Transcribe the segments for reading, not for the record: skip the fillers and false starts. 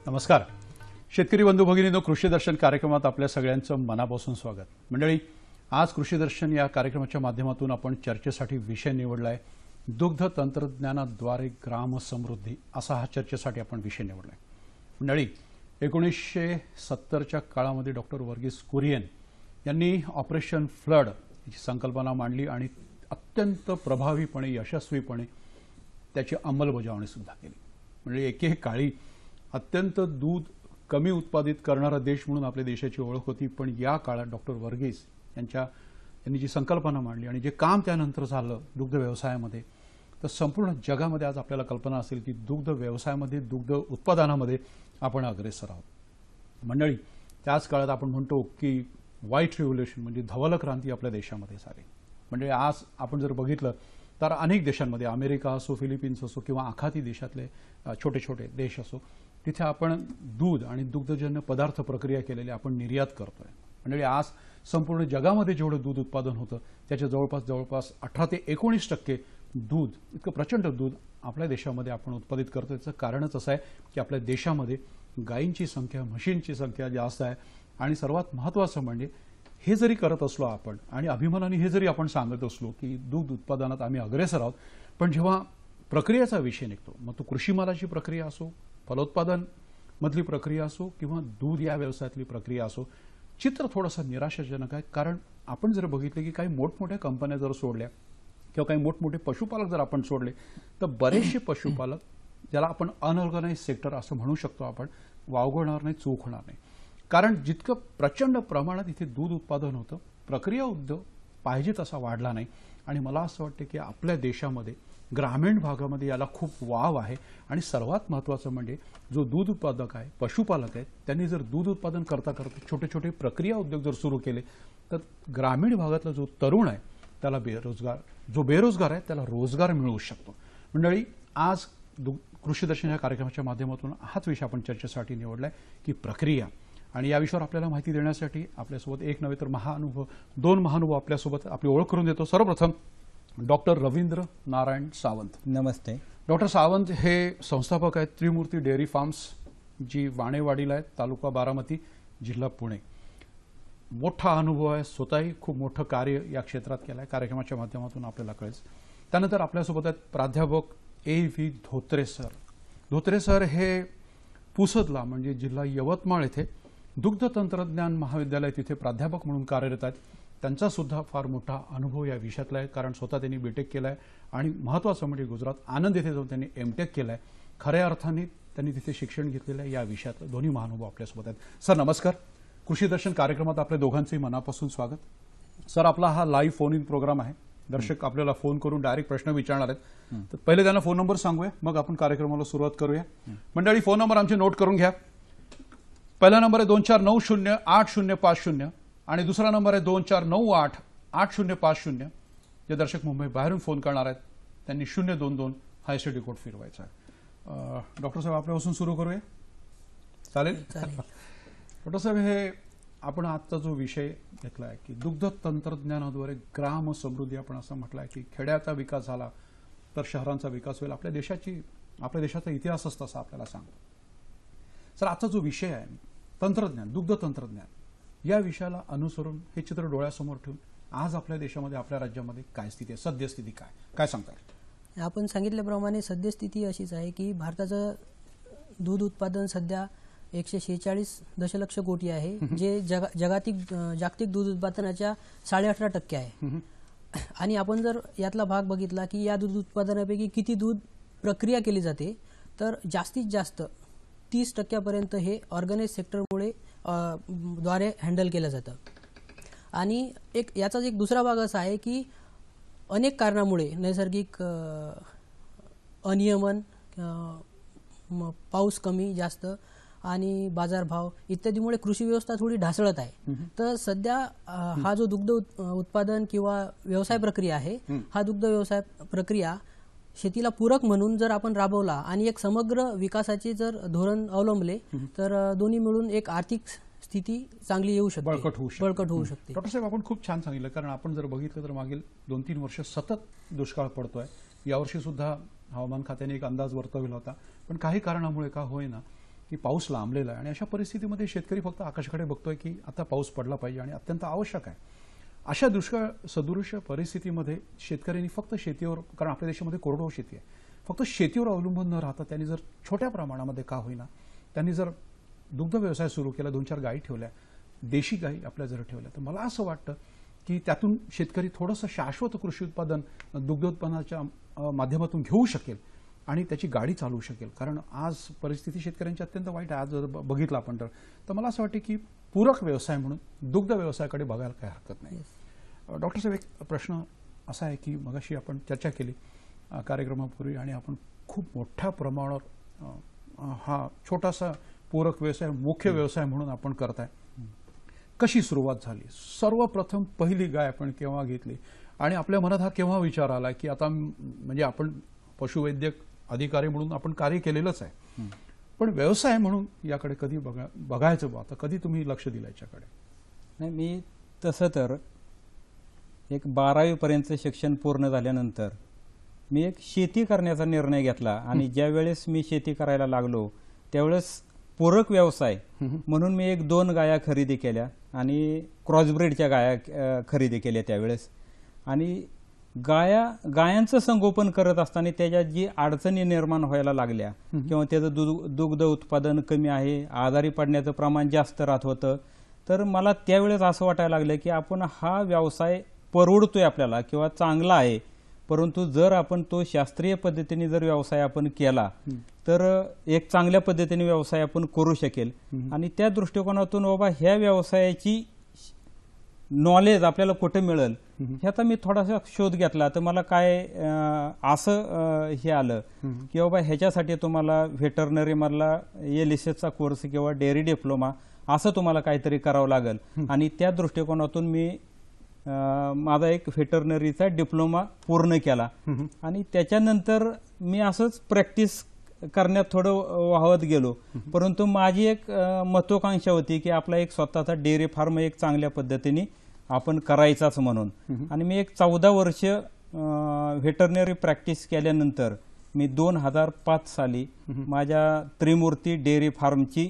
नमस्कार शेतकरी बंधू भगिनींनो, कृषी दर्शन कार्यक्रमात आपल्या सगळ्यांचं मनापासून स्वागत। मंडळी, आज कृषी दर्शन या कार्यक्रमाच्या माध्यमातून आपण चर्चेसाठी विषय निवडलाय दुग्ध तंत्रज्ञानाद्वारे ग्राम समृद्धी असा हा चर्चेसाठी आपण विषय निवडलाय। मंडळी, 1970च्या काळामध्ये डॉक्टर वर्गीस कुरियन यांनी ऑपरेशन फ्लड ही संकल्पना मांडली आणि अत्यंत प्रभावीपणे यशस्वीपणे त्याची अंमलबजावणी सुद्धा केली। म्हणजे एके काळी अत्यंत दूध कमी उत्पादित करणारा देश म्हणून आपल्या देशाची ओळख होती, पण या काळात डॉक्टर वर्गीस यांनी जी संकल्पना मांडली आणि जे काम त्यानंतर झालं दुग्ध व्यवसायामध्ये, तर संपूर्ण जगामध्ये आज आपल्याला कल्पना असेल की दुग्ध व्यवसायामध्ये दुग्ध उत्पादनामध्ये आपण अग्रेसर आहोत। मंडळी, त्याच काळात आपण म्हणतो की व्हाईट रिव्होल्यूशन म्हणजे धवल क्रांती आपल्या देशामध्ये झाली। म्हणजे आज आपण जर बघितलं तर अनेक देशांमध्ये, अमेरिका असो, फिलिपिन्स असो किंवा आखाती देशातले छोटे छोटे देश असो, तिथे आपण दूध आणि दुग्धजन्य पदार्थ प्रक्रिया केलेले आपण निर्यात करतोय। म्हणजे आज संपूर्ण जगामध्ये जेवढं दूध उत्पादन होतं त्याच्या जवळपास 18 ते 19% दूध, इतकं प्रचंड दूध आपल्या देशामध्ये आपण उत्पादित करतोय। याचं कारणच असं आहे की आपल्या देशामध्ये गायींची संख्या, म्हशींची संख्या जास्त आहे आणि सर्वात महत्त्वाचं म्हणजे हे जरी करत असलो आपण आणि अभिमानाने हे जरी आपण सांगत असलो की दूध उत्पादनात आम्ही अग्रेसर आहोत, पण जेव्हा प्रक्रियेचा विषय निघतो, मग तो कृषी मालाची प्रक्रिया असो, फलोत्पादन मधली प्रक्रिया असो किंवा दूध या व्यवसायातली प्रक्रिया असो, चित्र थोडंसं निराशाजनक आहे। कारण आपण जर बघितले की काही मोठमोठ्या कंपन्या जर सोडल्या किंवा काही मोठमोठे पशुपालक जर आपण सोडले, तर बरेचसे पशुपालक, ज्याला आपण अनऑर्गनाइज सेक्टर असं म्हणू शकतो, आपण वावगणार नाही, चूक होणार नाही। कारण जितकं प्रचंड प्रमाणात इथे दूध उत्पादन होतं, प्रक्रिया उद्योग पाहिजे तसा वाढला नाही। आणि मला असं वाटतं की आपल्या देशामध्ये ग्रामीण भागामध्ये याला खूप वाव आहे। आणि सर्वात महत्त्वाचं म्हणजे जो दूध उत्पादक आहे, पशुपालक आहेत, त्यांनी जर दूध उत्पादन करता करता छोटे छोटे प्रक्रिया उद्योग जर सुरू केले, तर ग्रामीण भागातला जो तरुण आहे त्याला बेरोजगार आहे त्याला रोजगार मिळू शकतो। मंडळी, आज कृषी दर्शन या कार्यक्रमाच्या माध्यमातून हाच विषय आपण चर्चेसाठी निवडलाय की प्रक्रिया। आणि या विषयावर आपल्याला माहिती देण्यासाठी आपल्यासोबत एक नव्हे तर दोन महानुभव आपल्यासोबत आपली ओळख करून देतो। सर्वप्रथम डॉक्टर रवींद्र नारायण सावंत। नमस्ते। डॉक्टर सावंत हे संस्थापक आहेत त्रिमूर्ती डेअरी फार्म्स, जी वाणेवाडीला आहे, तालुका बारामती, जिल्हा पुणे। मोठा अनुभव आहे, स्वतःही खूप मोठं कार्य या क्षेत्रात केलं आहे, कार्यक्रमाच्या माध्यमातून आपल्याला कळेल। त्यानंतर आपल्यासोबत आहेत प्राध्यापक A.V. Dhotre sir. Dhotre sir हे पुसदला म्हणजे जिल्हा यवतमाळ येथे दुग्ध तंत्रज्ञान महाविद्यालय तिथे प्राध्यापक म्हणून कार्यरत आहेत। त्यांचा सुद्धा फार मोठा अनुभव या विषयातला आहे, कारण स्वतः त्यांनी बीटेक केलं आहे आणि महत्त्वाचं म्हणजे गुजरात आनंद येथे जाऊन त्यांनी एमटेक केलं आहे। खऱ्या अर्थाने त्यांनी तिथे शिक्षण घेतलेलं आहे। या विषयात दोन्ही महानुभव आपल्यासोबत आहेत। सर नमस्कार, कृषी दर्शन कार्यक्रमात आपल्या दोघांचंही मनापासून स्वागत। सर, आपला हा लाईव्ह फोन इन प्रोग्राम आहे, दर्शक आपल्याला फोन करून डायरेक्ट प्रश्न विचारणार आहेत। तर पहिले त्यांना फोन नंबर सांगूया, मग आपण कार्यक्रमाला सुरुवात करूया। मंडळी, फोन नंबर आमचे नोट करून घ्या। पहिला नंबर आहे 24908050 आणि दुसरा नंबर आहे 24988050। जे दर्शक मुंबई बाहेरून फोन करणार आहेत त्यांनी 022 हा एसटीडी कोड फिरवायचा आहे। डॉक्टर साहेब, आपल्यापासून सुरू करूया, चालेल? डॉक्टर साहेब, हे आपण आजचा जो विषय घेतला आहे की दुग्ध तंत्रज्ञानाद्वारे ग्राम समृद्धी, आपण असं म्हटलं आहे की खेड्याचा विकास झाला तर शहरांचा विकास होईल। आपल्या देशाचा इतिहासच तसा आपल्याला सांगतो। सर, आजचा जो विषय आहे तंत्रज्ञान, दुग्ध तंत्रज्ञान, या विषयाला अनुसरून हे चित्र डोळ्यासमोर ठेवून आज आपल्या देशामध्ये, आपल्या राज्यामध्ये काय स्थिती आहे, सद्यस्थिती काय सांगता? आपण सांगितल्याप्रमाणे सद्यस्थिती अशीच आहे की भारताचं दूध उत्पादन सध्या 146 दशलक्ष कोटी आहे, जे जागतिक दूध उत्पादनाच्या 18.5% आहे। आणि आपण जर यातला भाग बघितला की या दूध उत्पादनापैकी किती दूध प्रक्रिया केली जाते, तर जास्तीत जास्त 30% हे ऑर्गनाइज सेक्टरमुळे द्वारे हँडल केलं जातं। आणि याचाच एक दुसरा भाग असा आहे की अनेक कारणामुळे नैसर्गिक अनियमन, पाऊस कमी जास्त आणि बाजारभाव इत्यादीमुळे कृषी व्यवस्था थोडी ढासळत आहे. तर सध्या हा जो दुग्ध उत्पादन किंवा व्यवसाय प्रक्रिया आहे, हा दुग्ध व्यवसाय प्रक्रिया शेतीला पूरक म्हणून जर आपण राबवला आणि एक समग्र विकासाचे जर धोरण अवलंबले तर दोन्ही मिळून एक आर्थिक स्थिती चांगली येऊ शकते, बळकट होऊ शकते. डॉक्टर साहेब, आपण खूप छान सांगितलं. कारण आपण जर बघितलं तर मागील 2-3 वर्ष सतत दुष्काळ पडतोय. यावर्षी सुद्धा हवामान खात्याने एक अंदाज वर्तवला होता, पण काही कारणामुळे का होईना की पाऊस लांबलेला आहे आणि अशा परिस्थितीमध्ये शेतकरी फक्त आकाशाकडे बघतोय की आता पाऊस पडला पाहिजे आणि अत्यंत आवश्यक आहे. अशा दुष्काळ सदृश परिस्थितीमध्ये शेतकऱ्यांनी फक्त शेतीवर, कारण आपल्या देशामध्ये कोरडवाहू शेती आहे, फक्त शेतीवर अवलंबून न राहता त्यांनी जर छोट्या प्रमाणामध्ये का होईना त्यांनी जर दुग्ध व्यवसाय सुरू केला, 2-4 गायी ठेवल्या, देशी गायी आपल्या जर ठेवल्या, तर मला असं वाटतं की त्यातून शेतकरी थोडंसं शाश्वत कृषी उत्पादन दुग्ध उत्पन्नाच्या माध्यमातून घेऊ शकेल आणि त्याची गाडी चालवू शकेल. कारण आज परिस्थिती शेतकऱ्यांची अत्यंत वाईट आहे. आज जर बघितलं आपण तर मला असं वाटतं की पूरक व्यवसाय म्हणून दुग्ध व्यवसायाकडे बघायला काही हरकत नाही. डॉक्टर साहेब, एक प्रश्न असा आहे की मगाशी आपण चर्चा केली कार्यक्रमापूर्वी आणि आपण खूप मोठ्या प्रमाणावर हा छोटासा पूरक व्यवसाय मुख्य व्यवसाय म्हणून आपण करताय. कशी सुरुवात झाली? सर्वप्रथम पहिली गाय आपण केव्हा घेतली आणि आपल्या मनात हा केव्हा विचार आला की आता म्हणजे आपण पशुवैद्यक अधिकारी म्हणून आपण कार्य केलेलंच आहे, पण व्यवसाय म्हणून याकडे कधी बघायचं बा, आता कधी तुम्ही लक्ष दिलं याच्याकडे? नाही, मी तसं तर एक 12वी पर्यंत शिक्षण पूर्ण झाल्यानंतर मी एक शेती करण्याचा निर्णय घेतला आणि ज्या वेळेस मी शेती करायला लागलो त्यावेळेस पूरक व्यवसाय म्हणून मी 1-2 गाया खरेदी केल्या आणि क्रॉसब्रीडच्या गाया खरेदी केल्या त्यावेळेस. आणि गायांचं संगोपन करत असताना त्याच्यात जी अडचणी निर्माण व्हायला लागल्या किंवा त्याचं दुग्ध उत्पादन कमी आहे, आजारी पडण्याचं प्रमाण जास्त राहत होतं, तर मला त्यावेळेस असं वाटायला लागलं की आपण हा व्यवसाय परवडतोय आपल्याला किंवा चांगला आहे, परंतु जर आपण तो शास्त्रीय पद्धतीने जर व्यवसाय आपण केला तर एक चांगल्या पद्धतीने व्यवसाय आपण करू शकेल. आणि त्या दृष्टिकोनातून बाबा ह्या व्यवसायाची नॉलेज आपल्याला कुठे मिळेल ह्याचा मी थोडासा शोध घेतला. तर मला काय असं हे आलं की बाबा ह्याच्यासाठी तुम्हाला व्हेटरनरी मधला LSSचा कोर्स किंवा डेअरी डिप्लोमा असं तुम्हाला काहीतरी करावं लागेल. आणि त्या दृष्टिकोनातून मी माझा एक व्हेटरनरीचा डिप्लोमा पूर्ण केला आणि त्याच्यानंतर मी असंच प्रॅक्टिस करण्यात थोडं वाहत गेलो. परंतु माझी एक महत्वाकांक्षा होती की आपला एक स्वतःचा डेअरी फार्म एक चांगल्या पद्धतीने आपण करायचाच म्हणून. आणि मी एक 14 वर्ष व्हेटरनरी प्रॅक्टिस केल्यानंतर मी 2005 साली माझ्या त्रिमूर्ती डेअरी फार्मची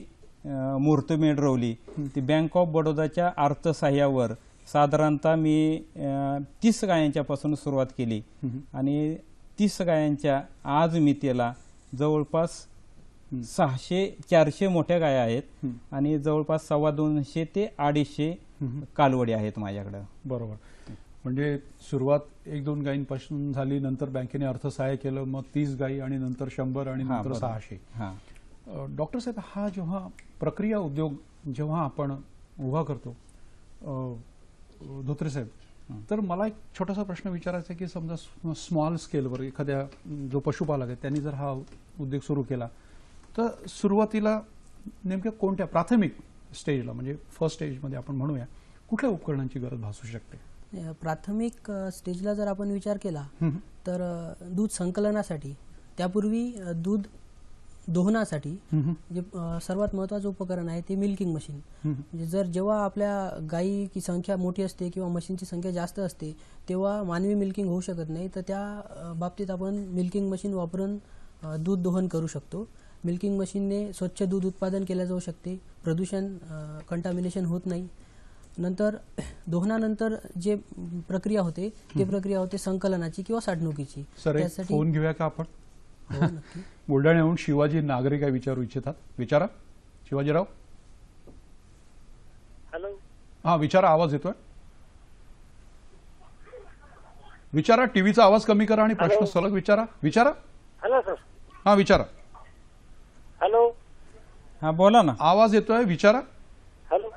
मुहूर्तमेढ रोवली. ती बँक ऑफ बडोदाच्या अर्थसहाय्यावर साधारणतः मी 30 गायांच्या पासून सुरुवात केली आणि 30 गायांच्या आज मी त्याला जवळपास 600-400 मोठ्या गाया आहेत आणि जवळपास 250 ते 250 कालवडी आहेत माझ्याकडे. बरोबर. म्हणजे सुरुवात 1-2 गायींपासून झाली, नंतर बँकेने अर्थसहाय्य केलं, मग 30 गायी आणि नंतर 100 आणि नंतर 600. डॉक्टर साहेब, हा जेव्हा प्रक्रिया उद्योग जेव्हा आपण उभा करतो धोत्रे साहेब, तर मला एक छोटासा प्रश्न विचारायचा आहे की समजा स्मॉल स्केलवर एखाद्या जो पशुपालक आहे त्यांनी जर हा उद्योग सुरू केला तर सुरुवातीला नेमक्या कोणत्या प्राथमिक स्टेजला, म्हणजे फर्स्ट स्टेजमध्ये आपण म्हणूया, कुठल्या उपकरणांची गरज भासू शकते? प्राथमिक स्टेजला जर आपण विचार केला तर दूध संकलनासाठी, त्यापूर्वी दूध दोहनासाठी जे सर्वात महत्त्वाचं उपकरण आहे ते मिल्किंग मशीन. म्हणजे जेव्हा आपल्या गायी की संख्या मोठी असते किंवा मशीनची संख्या जास्त असते तेव्हा मानवी मिल्किंग होऊ शकत नाही, तर त्या बाबतीत आपण मिल्किंग मशीन वापरून दूध दोहन करू शकतो. मिल्किंग मशीनने स्वच्छ दूध उत्पादन केले जाऊ शकते, प्रदूषण कंटामिनेशन होत नाही. नंतर दोहनानंतर जे प्रक्रिया होते ते प्रक्रिया होते संकलनाची किंवा साठवणुकीची. त्यासाठी फोन घेऊया का आपण? बुलढाण्याहून शिवाजी नागरिक काय विचारू इच्छितात? विचारा शिवाजीराव. हॅलो. हा विचारा, आवाज येतोय. विचारा, टीव्हीचा आवाज कमी करा आणि प्रश्न सलग विचारा. विचारा. Hello sir. हा विचारा. हॅलो. हा बोला ना, आवाज येतोय, विचारा. हॅलो.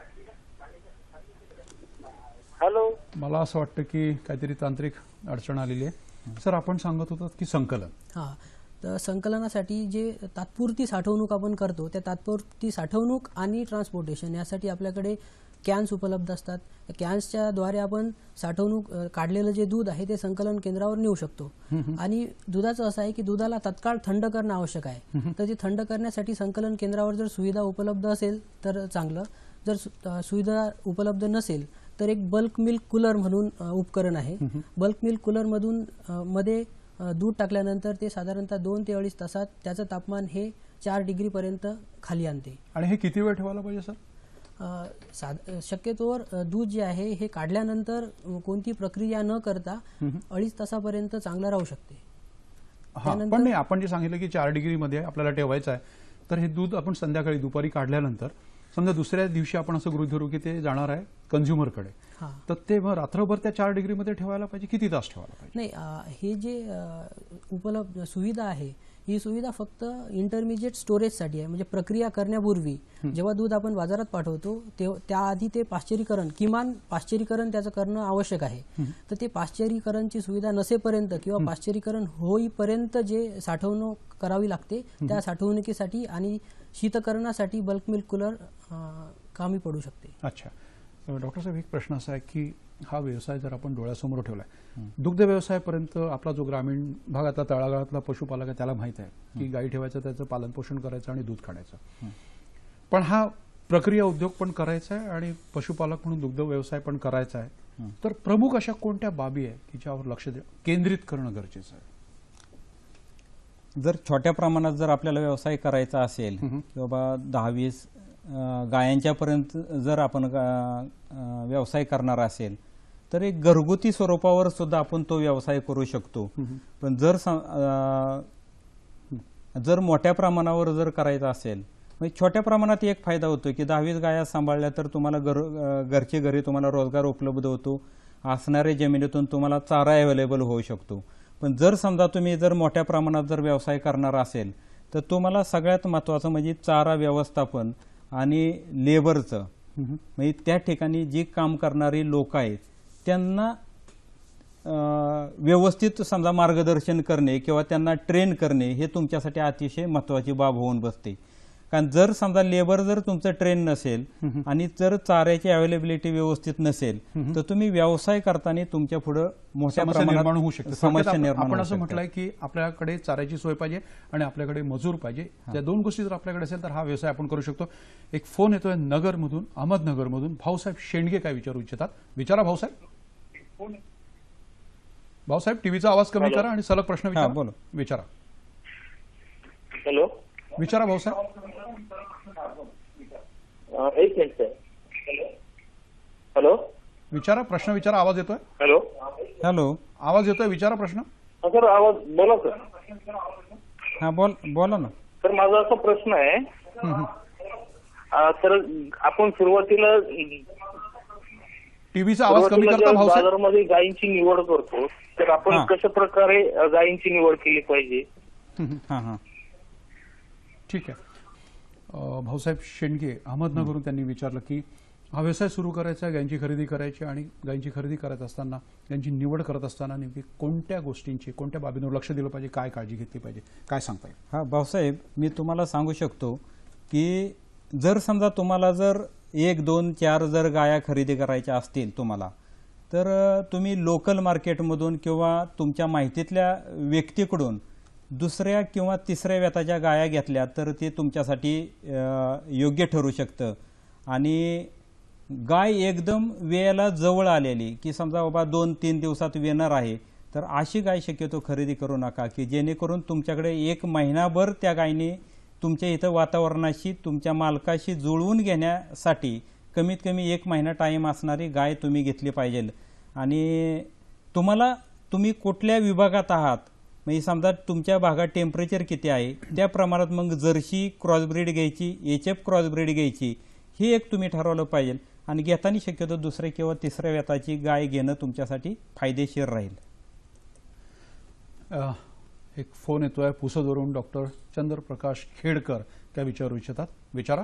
हॅलो. मला असं वाटतं की काहीतरी तांत्रिक अडचण आलेली आहे. सर, आपण सांगत होतात की संकलन. हां, तर संकलनासाठी जे तात्पुरती साठवणूक आपण करतो, त्या तात्पुरती साठवणूक आणि ट्रान्सपोर्टेशन यासाठी आपल्याकडे कॅन्स उपलब्ध असतात. कॅन्सच्या द्वारे आपण साठवणूक काढलेलं जे दूध आहे ते संकलन केंद्रावर नेऊ शकतो. आणि दुधाचं असं आहे की दुधाला तत्काळ थंड करणं आवश्यक आहे. तर ते थंड करण्यासाठी संकलन केंद्रावर जर सुविधा उपलब्ध असेल तर चांगलं. जर सुविधा उपलब्ध नसेल तर एक बल्क मिल्क कूलर म्हणून उपकरण आहे. बल्क मिल्क कूलरमधून मध्ये दूध टाकल्यानंतर ते साधारणतः 2 ते 2.5 तासात त्याचं तापमान हे 4 डिग्रीपर्यंत खाली आणते. आणि हे किती वेळ ठेवायला पाहिजे सर? शक्यतोवर दूध जे आहे हे काढल्यानंतर कोणती प्रक्रिया न करता 2.5 तासापर्यंत चांगलं राहू शकते. पण नाही, आपण जे सांगितलं की 4 डिग्रीमध्ये आपल्याला ठेवायचं आहे, तर हे दूध आपण संध्याकाळी दुपारी काढल्यानंतर समजा दुसऱ्या दिवशी आपण असं गृहीत धरू की ते जाणार आहे कन्झ्युमरकडे, तर ते मग रात्रभर त्या 4 डिग्रीमध्ये ठेवायला पाहिजे, किती तास ठेवायला पाहिजे? नाही, हे जे उपलब्ध सुविधा आहे ही सुविधा फक्त इंटरमिजिएट स्टोरेजसाठी आहे. म्हणजे प्रक्रिया करण्यापूर्वी जेव्हा दूध आपण बाजारात पाठवतो त्याआधी ते पाश्चरीकरण, किमान पाश्चरीकरण त्याचं करणं आवश्यक आहे. तर ते पाश्चरीकरणची सुविधा नसेपर्यंत किंवा पाश्चरीकरण होईपर्यंत जे साठवणूक करावी लागते त्या साठवणुकीसाठी आणि शीतकरणासाठी बल्क मिल्क कूलर कामी पडू शकते. अच्छा डॉक्टर साहेब, एक प्रश्न असा आहे की हा व्यवसाय जर आपण डोळ्यासमोर ठेवलाय, दुग्ध व्यवसायापर्यंत आपला जो ग्रामीण भागातला तळागाळातला पशुपालक आहे त्याला माहित आहे की गाई ठेवायचं, त्याचं पालन पोषण करायचं आणि दूध काढायचं. पण हा प्रक्रिया उद्योग पण करायचा आहे आणि पशुपालक म्हणून दुग्ध व्यवसाय पण करायचा आहे. तर प्रमुख अशा कोणत्या बाबी आहे की ज्यावर लक्ष केंद्रित करणं गरजेचं आहे? जर छोट्या प्रमाणात जर आपल्याला व्यवसाय करायचा असेल की बाबा 10-20 गायांच्यापर्यंत जर आपण व्यवसाय करणार असेल तर एक घरगुती स्वरूपावर सुद्धा आपण तो व्यवसाय करू शकतो. पण जर मोठ्या प्रमाणावर जर करायचा असेल, म्हणजे छोट्या प्रमाणात एक फायदा होतो की 10-20 गाया सांभाळल्या तर तुम्हाला घरचे घरी तुम्हाला रोजगार उपलब्ध होतो, असणाऱ्या जमिनीतून तुम्हाला चारा अवेलेबल होऊ शकतो. पण जर समजा तुम्ही जर मोठ्या प्रमाणात जर व्यवसाय करणार असेल तर तुम्हाला सगळ्यात महत्त्वाचं म्हणजे चारा व्यवस्थापन आणि लेबरचं, म्हणजे त्या ठिकाणी जी काम करणारी लोक आहेत त्यांना व्यवस्थित समजा मार्गदर्शन करणे किंवा त्यांना ट्रेन करणे हे तुमच्यासाठी अतिशय महत्त्वाची बाब होऊन बसते. कारण जर समजा लेबर जर तुमचं ट्रेन नसेल आणि जर चाऱ्याची अवेलेबिलिटी व्यवस्थित नसेल तर तुम्ही व्यवसाय करताना तुमच्या पुढे मोठ्या प्रमाणात निर्माण होऊ शकते. समस्या निर्माण आपण असं म्हटलंय की आपल्याकडे चाऱ्याची सोय पाहिजे आणि आपल्याकडे मजूर पाहिजे. त्या दोन गोष्टी जर आपल्याकडे असेल तर हा व्यवसाय आपण करू शकतो. एक फोन येतोय नगरमधून, अहमदनगरमधून. भाऊसाहेब शेंडगे काय विचारू इच्छितात? विचारा भाऊसाहेब. भाऊसाहेब, टीव्हीचा आवाज कमी करा आणि सलग प्रश्न विचारा. बोला. विचारा. हॅलो. विचारा भाऊसाहेब. एक मिनिट. हॅलो. विचारा प्रश्न, विचारा. आवाज येतोय? हॅलो. हॅलो, आवाज येतोय, विचारा प्रश्न. सर आवाज बोला सर. हा बोला ना. सर माझा असा प्रश्न आहे, तर आपण सुरुवातीला टीव्हीचा आवाज कमी करता भाऊसाहेब? बाजारामध्ये गायींची निवड करतो तर आपण कशा प्रकारे गायींची निवड केली पाहिजे? ठीक आहे. भाऊसाहेब शेंडगे अहमदनगरहून त्यांनी विचारलं की हा व्यवसाय सुरू करायचा, गायींची खरेदी करायची आणि गायींची खरेदी करत असताना गायींची निवड करत असताना नेमकी कोणत्या गोष्टींची, कोणत्या बाबींवर लक्ष दिलं पाहिजे, काय काळजी घेतली पाहिजे, काय सांगता येईल? हा भाऊसाहेब, मी तुम्हाला सांगू शकतो की जर समजा तुम्हाला जर 1, 2, 4 जर गाया खरेदी करायच्या असतील तुम्हाला, तर तुम्ही लोकल मार्केटमधून किंवा तुमच्या माहितीतल्या व्यक्तीकडून दुसऱ्या किंवा तिसऱ्या व्यताच्या गाया घेतल्या तर ते तुमच्यासाठी योग्य ठरू शकतं. आणि गाय एकदम वेळेला जवळ आलेली की समजा बाबा 2-3 दिवसात येणार आहे तर अशी गाय शक्यतो खरेदी करू नका की जेणेकरून तुमच्याकडे 1 महिनाभर त्या गायीने तुमच्या इथं वातावरणाशी, तुमच्या मालकाशी जुळवून घेण्यासाठी कमीत कमी 1 महिना टाईम असणारी गाय तुम्ही घेतली पाहिजे. आणि तुम्ही कुठल्या विभागात आहात, म्हणजे समजा तुमच्या भागात टेम्परेचर किती आहे त्या प्रमाणात मग जर्सी क्रॉसब्रीड घ्यायची, HF क्रॉसब्रीड घ्यायची, हे एक तुम्ही ठरवलं पाहिजे. आणि घेताना शक्यतो दुसऱ्या किंवा तिसऱ्या व्यताची गाय घेणं तुमच्यासाठी फायदेशीर राहील. एक फोन येतोय पुसदवरून. डॉक्टर चंद्रप्रकाश खेडकर काय विचारू इच्छितात? विचारा.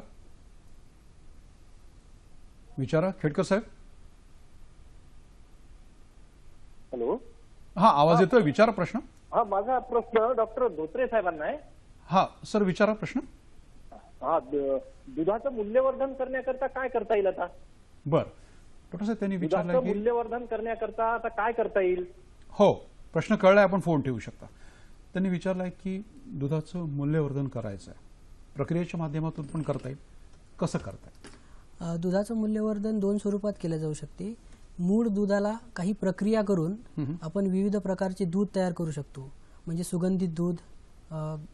विचारा खेडकर साहेब. हॅलो. हा, आवाज येतोय, विचारा प्रश्न. हा, माझा प्रश्न डॉक्टर धोत्रे साहेबांना आहे. हा सर, विचारा प्रश्न. हा, दुधाचं मूल्यवर्धन करण्याकरता काय करता येईल आता? बर, डॉक्टर साहेब त्यांनी विचारलं दुधाचं की मूल्यवर्धन करण्याकरता आता काय करता येईल? हो, प्रश्न कळलाय, आपण फोन ठेवू शकता. त्यांनी विचारलंय की दुधाचं मूल्यवर्धन करायचं आहे, प्रक्रियेच्या माध्यमातून पण करता येईल, कसं करता येईल? दुधाचं मूल्यवर्धन दोन स्वरूपात केलं जाऊ शकते. मूळ दुधाला काही प्रक्रिया करून आपण विविध प्रकारचे दूध तयार करू शकतो. म्हणजे सुगंधित दूध,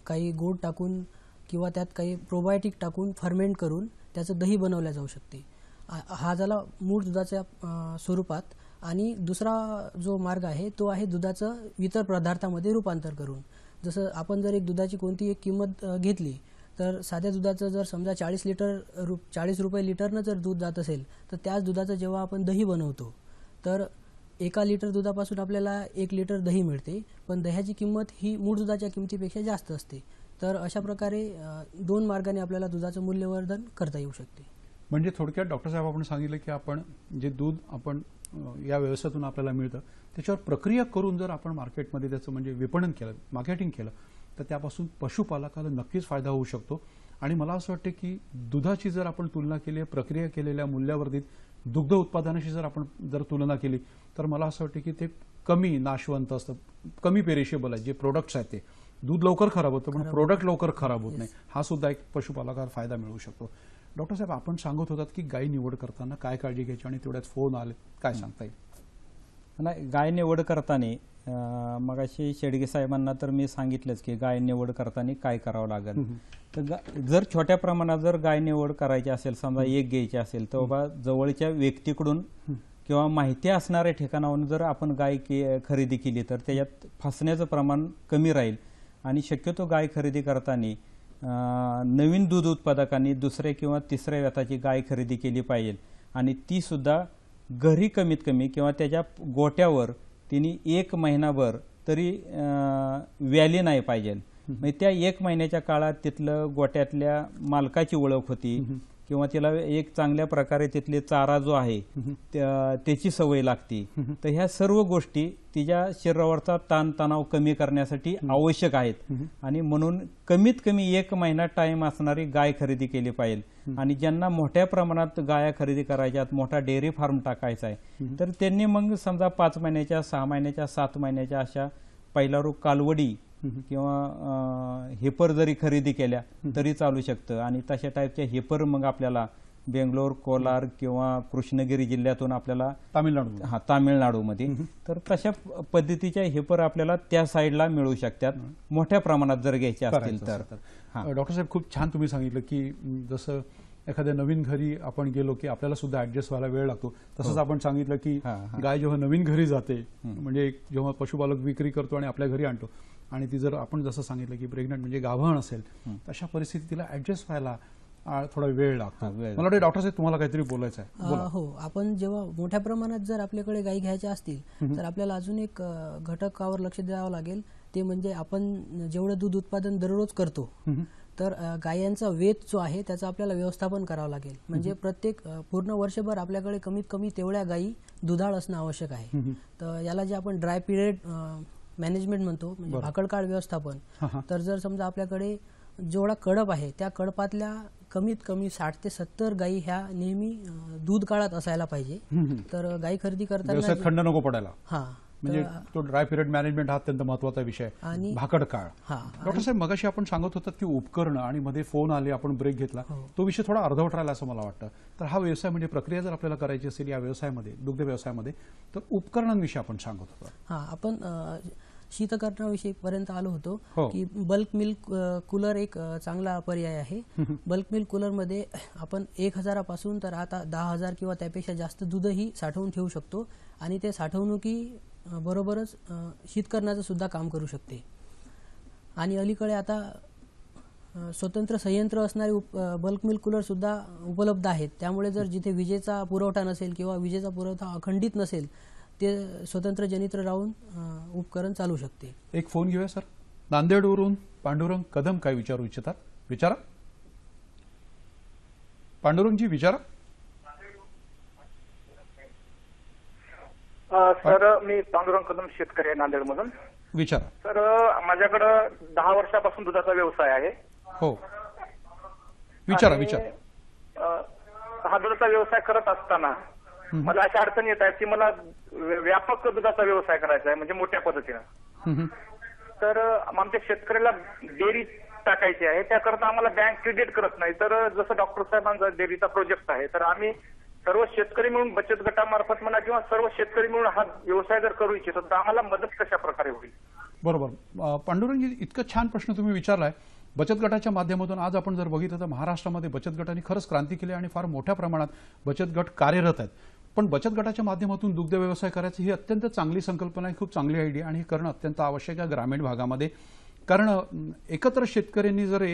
काही गोड टाकून किंवा त्यात काही प्रोबायोटिक टाकून फर्मेंट करून त्याचं दही बनवलं जाऊ शकते. हा झाला मूळ दुधाच्या स्वरूपात. आणि दुसरा जो मार्ग आहे तो आहे दुधाचं इतर पदार्थामध्ये रूपांतर करून. जसं आपण जर एक दुधाची कोणती एक किंमत घेतली तर साध्या दुधाचं जर समजा 40 रुपये लिटरनं जर दूध जात असेल तर त्याच दुधाचं जेव्हा आपण दही बनवतो तर 1 लिटर दुधापासून आपल्याला 1 लिटर दही मिळते, पण दह्याची किंमत ही मूळ दुधाच्या किमतीपेक्षा जास्त असते. तर अशा प्रकारे दोन मार्गाने आपल्याला दुधाचं मूल्यवर्धन करता येऊ शकते. म्हणजे थोडक्यात डॉक्टर साहेब आपण सांगितलं की आपण जे दूध आपण या व्यवसायातून आपल्याला मिळतं त्याच्यावर प्रक्रिया करून जर आपण मार्केटमध्ये त्याचं म्हणजे विपणन केलं, मार्केटिंग केलं, तर त्यापासून पशुपालकाला नक्कीच फायदा होऊ शकतो. आणि मला असं वाटतं की दुधाची जर आपण तुलना केली, प्रक्रिया केलेल्या मूल्यवर्धित दुग्ध उत्पादनाशी जर आपण तुलना केली तर मला असं वाटतं की ते कमी नाशवंत असतं, कमी पेरिशेबल आहे. जे प्रोडक्ट्स आहेत ते दूध लवकर खराब होतं पण प्रोडक्ट लवकर खराब होत नाही, हा सुद्धा एक पशुपालकाला फायदा मिळू शकतो. डॉक्टर साहेब, आपण सांगत होतात की गाय निवड करताना काय काळजी घ्यायची आणि तेवढ्यात फोन आले, काय सांगता येईल? नाही, गाय निवड करताना मगाशी शेडगे साहेबांना तर मी सांगितलंच की गाय निवड करताना काय करावं लागेल. तर जर छोट्या प्रमाणात जर गाय निवड करायची असेल, समजा एक घ्यायची असेल, तर बाबा जवळच्या व्यक्तीकडून किंवा माहिती असणाऱ्या ठिकाणावरून जर आपण गाय खरेदी केली तर त्याच्यात फसण्याचं प्रमाण कमी राहील. आणि शक्यतो गाय खरेदी करताना नवीन दूध उत्पादकांनी दुसऱ्या किंवा तिसऱ्या व्यताची गाय खरेदी केली पाहिजे. आणि ती सुद्धा घरी कमीत कमी किंवा त्याच्या गोट्यावर तिने 1 महिनाभर तरी व्याली नाही पाहिजे. म्हणजे त्या 1 महिन्याच्या काळात तिथलं गोट्यातल्या मालकाची ओळख होती किंवा तिला एक चांगल्या प्रकारे तिथले चारा जो आहे त्याची सवय लागते. तर ह्या सर्व गोष्टी तिच्या शरीरावरचा ताणतणाव कमी करण्यासाठी आवश्यक आहेत. आणि म्हणून कमीत कमी 1 महिना टाइम असणारी गाय खरेदी केली पाहिजे. आणि ज्यांना मोठ्या प्रमाणात गाया खरेदी करायच्यात, मोठा डेअरी फार्म टाकायचा आहे, तर त्यांनी मग समजा 5 महिन्याच्या, 6 महिन्याच्या, 7 महिन्याच्या अशा पहिला कालवडी किंवा हेपर जरी खरेदी केल्या तरी चालू शकतं. आणि तशा टाईपच्या हेपर मग आपल्याला बेंगलोर, कोलार किंवा कृष्णगिरी जिल्ह्यातून आपल्याला तामिळनाडूमध्ये तर तशा पद्धतीच्या हेपर आपल्याला त्या साईडला मिळू शकतात मोठ्या प्रमाणात जर घ्यायचे असतील तर. डॉक्टर साहेब, खूप छान तुम्ही सांगितलं की जसं एखाद्या नवीन घरी आपण गेलो की आपल्याला सुद्धा ऍडजस्ट व्हायला वेळ लागतो, तसंच आपण सांगितलं की गाय जेव्हा नवीन घरी जाते, म्हणजे जेव्हा पशुपालक विक्री करतो आणि आपल्या घरी आणतो आणि ती जर आपण जसं सांगितलं की प्रेग्नंट म्हणजे गाभण असेल, तशा परिस्थितीत तिला ऍडजस्ट व्हायला थोडा वेळ लागतो. मला वाटतं डॉक्टर साहेब तुम्हाला काहीतरी बोलायचं आहे. हो, आपण जेव्हा मोठ्या प्रमाणात जर आपल्याकडे गायी घ्यायच्या असतील तर आपल्याला अजून एक घटकावर लक्ष द्यावं लागेल. ते म्हणजे आपण जेवढं दूध उत्पादन दररोज करतो तर गायांचा वेत जो आहे त्याचं आपल्याला व्यवस्थापन करावं लागेल. म्हणजे प्रत्येक पूर्ण वर्षभर आपल्याकडे कमीत कमी तेवढ्या गायी दुधाळ असणं आवश्यक आहे. तर याला जे आपण ड्राय पिरियड मॅनेजमेंट म्हणतो, म्हणजे भाकड व्यवस्थापन. तर जर समजा आपल्याकडे जेवढा कडप आहे त्या कडपातल्या कमीत कमी 60 ते 70 गायी ह्या नेहमी दूध काळात असायला पाहिजे. तर गायी खरेदी करताना खंड नको पडायला. म्हणजे तो ड्राय पिरियड मॅनेजमेंट हा अत्यंत महत्वाचा विषय आहे. भाकड काळ. डॉक्टर साहेब, मगाशी आपण सांगत होतात की उपकरणं आणि मध्ये फोन आले, आपण ब्रेक घेतला, तो विषय थोडा अर्धवट राहिला असं मला वाटतं. तर हा व्यवसाय म्हणजे प्रक्रिया जर आपल्याला करायची असेल या व्यवसायामध्ये, दुग्ध व्यवसायामध्ये, तर उपकरणांविषयी आपण सांगत होतो. आपण शीतकरणाविषयी पर्यंत आलो होतो की बल्क मिल्क कूलर एक चांगला पर्याय आहे. बल्क मिल्क कूलर मध्ये आपण 1000 पासून तर आता 10,000 किंवा त्यापेक्षा जास्त दूधही साठवून ठेवू शकतो. आणि ते साठवणुकी बरोबरच शीतकरणाचं सुद्धा काम करू शकते. आणि अलीकडे आता स्वतंत्र संयंत्र असणारे बल्क मिल्क कूलर सुद्धा उपलब्ध आहेत. त्यामुळे जर जिथे विजेचा पुरवठा नसेल किंवा विजेचा पुरवठा अखंडित नसेल ते स्वतंत्र जनित्र राहून उपकरण चालू शकते. एक फोन घेऊया सर. नांदेडवरून पांडुरंग कदम काय विचारू इच्छितात? विचारा पांडुरंगजी, विचारा. सर मी पांडुरंग कदम शेतकरी आहे नांदेडमधून. विचारा. सर माझ्याकडं 10 वर्षापासून दुधाचा व्यवसाय आहे. हो, विचारा आणि, विचारा. हा दुधाचा व्यवसाय करत असताना मला अशा अडचणी येत आहेत की मला व्यापक दुधाचा व्यवसाय करायचा आहे, म्हणजे मोठ्या पद्धतीनं. तर आमच्या शेतकऱ्याला डेअरी टाकायची आहे, त्याकरता आम्हाला बँक क्रेडिट करत नाही. तर जसं डॉक्टर साहेबांचा डेअरीचा प्रोजेक्ट आहे, तर आम्ही सर्व शेतकरी मिळून बचत गटामार्फत म्हणा किंवा सर्व शेतकरी मिळून हा व्यवसाय जर करू इच्छितो तर आम्हाला मदत कशा प्रकारे होईल? बरोबर. पांडुरंग, इतका छान प्रश्न तुम्ही विचारलाय. बचत गटाच्या माध्यमातून आज आपण जर बघितलं तर महाराष्ट्रामध्ये बचत गटांनी खरंच क्रांती केली आणि फार मोठ्या प्रमाणात बचत गट कार्यरत आहेत. पण बचत गटाच्या माध्यमातून दुग्ध व्यवसाय करायची ही अत्यंत चांगली संकल्पना आहे, खूप चांगली आयडिया, आणि हे करणं अत्यंत आवश्यक आहे ग्रामीण भागामध्ये. कारण एकत्र शेतकऱ्यांनी जर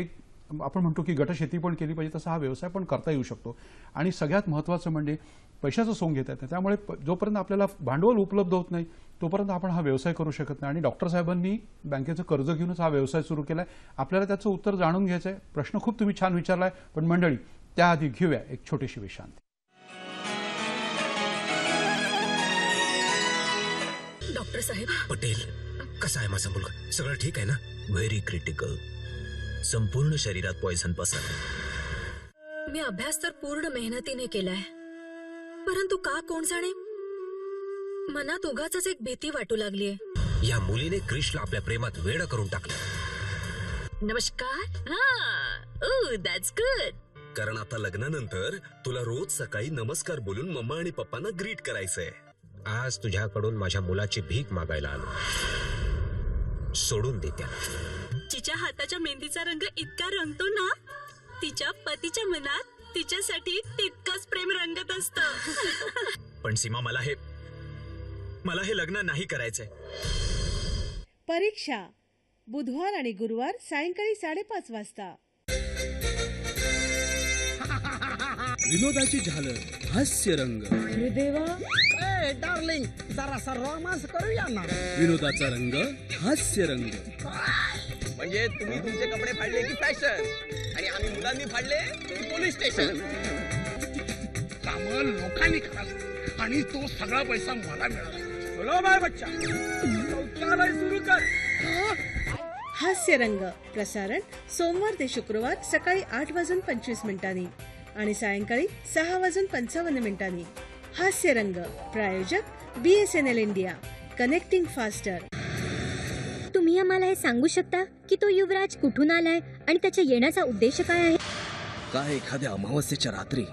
आपण म्हणतो की गटशेती पण केली पाहिजे, तसा हा व्यवसाय पण करता येऊ शकतो. आणि सगळ्यात महत्त्वाचं म्हणजे पैशाचं सोंग घेता येतं. त्यामुळे जोपर्यंत आपल्याला भांडवल उपलब्ध होत नाही तोपर्यंत आपण हा व्यवसाय करू शकत नाही. आणि डॉक्टर साहेबांनी बँकेचं कर्ज घेऊनच हा व्यवसाय सुरू केलाय. आपल्याला त्याचं उत्तर जाणून घ्यायचं आहे. प्रश्न खूप तुम्ही छान विचारलाय. पण मंडळी, त्याआधी घेऊया एक छोटीशी विश्रांती. डॉक्टर साहेब. पटेल, कसा आहे माझा मुलगा? सगळं ठीक आहे ना? Very critical. संपूर्ण शरीरात पॉइझन पसरलं. मी अभ्यास तर पूर्ण मेहनतीने केलाय, परंतु का कोण जाणे मनात उगाचच एक भीती वाटू लागलीये. या मुलीने क्रिशला आपल्या प्रेमात वेड करून टाकलं. नमस्कार. That's good. कारण आता लग्नानंतर तुला रोज सकाळी नमस्कार बोलून मम्मा आणि पप्पांना ग्रीट करायचंय. आज तुझ्याकडून माझ्या मुलाची भीक मागायला आलो. सोडून दे त्याला. तिच्या हाताच्या मेहंदीचा रंग इतका रंगतो ना, तिच्या पतीच्या मनात तिच्यासाठी तितकंच प्रेम रंगत असतं. पण सीमा, मला हे लग्न नाही करायचंय. परीक्षा बुधवार आणि गुरुवार सायंकाळी 5:30 वाजता. विनोदाची झालर, हास्य रंग. अरे देवा. डार्लिंग, जरासा रोमांस करूया ना. विनोदाचा रंग, हास्य रंग. म्हणजे तुम्ही तुमचे कपडे फाडले की फॅशन, आणि आम्ही मुलांनी फाडले की पोलीस स्टेशन. कामं लोकांनी कराल आणि तो सगळा पैसा मला मिळाला. चलो बाय बच्चा, शौचालय सुरू कर. हास्य रंग प्रसारण सोमवार ते शुक्रवार सकाळी 8:25 आणि सायंकाळी 6:55. हास्य रंग प्रायोजक BSNL इंडिया, कनेक्टिंग फास्टर. तुम्ही आम्हाला हे सांगू शकता की तो युवराज कुठून आलाय आणि त्याच्या येण्याचा उद्देश काय आहे? काय एखाद्या अमावस्येच्या रात्री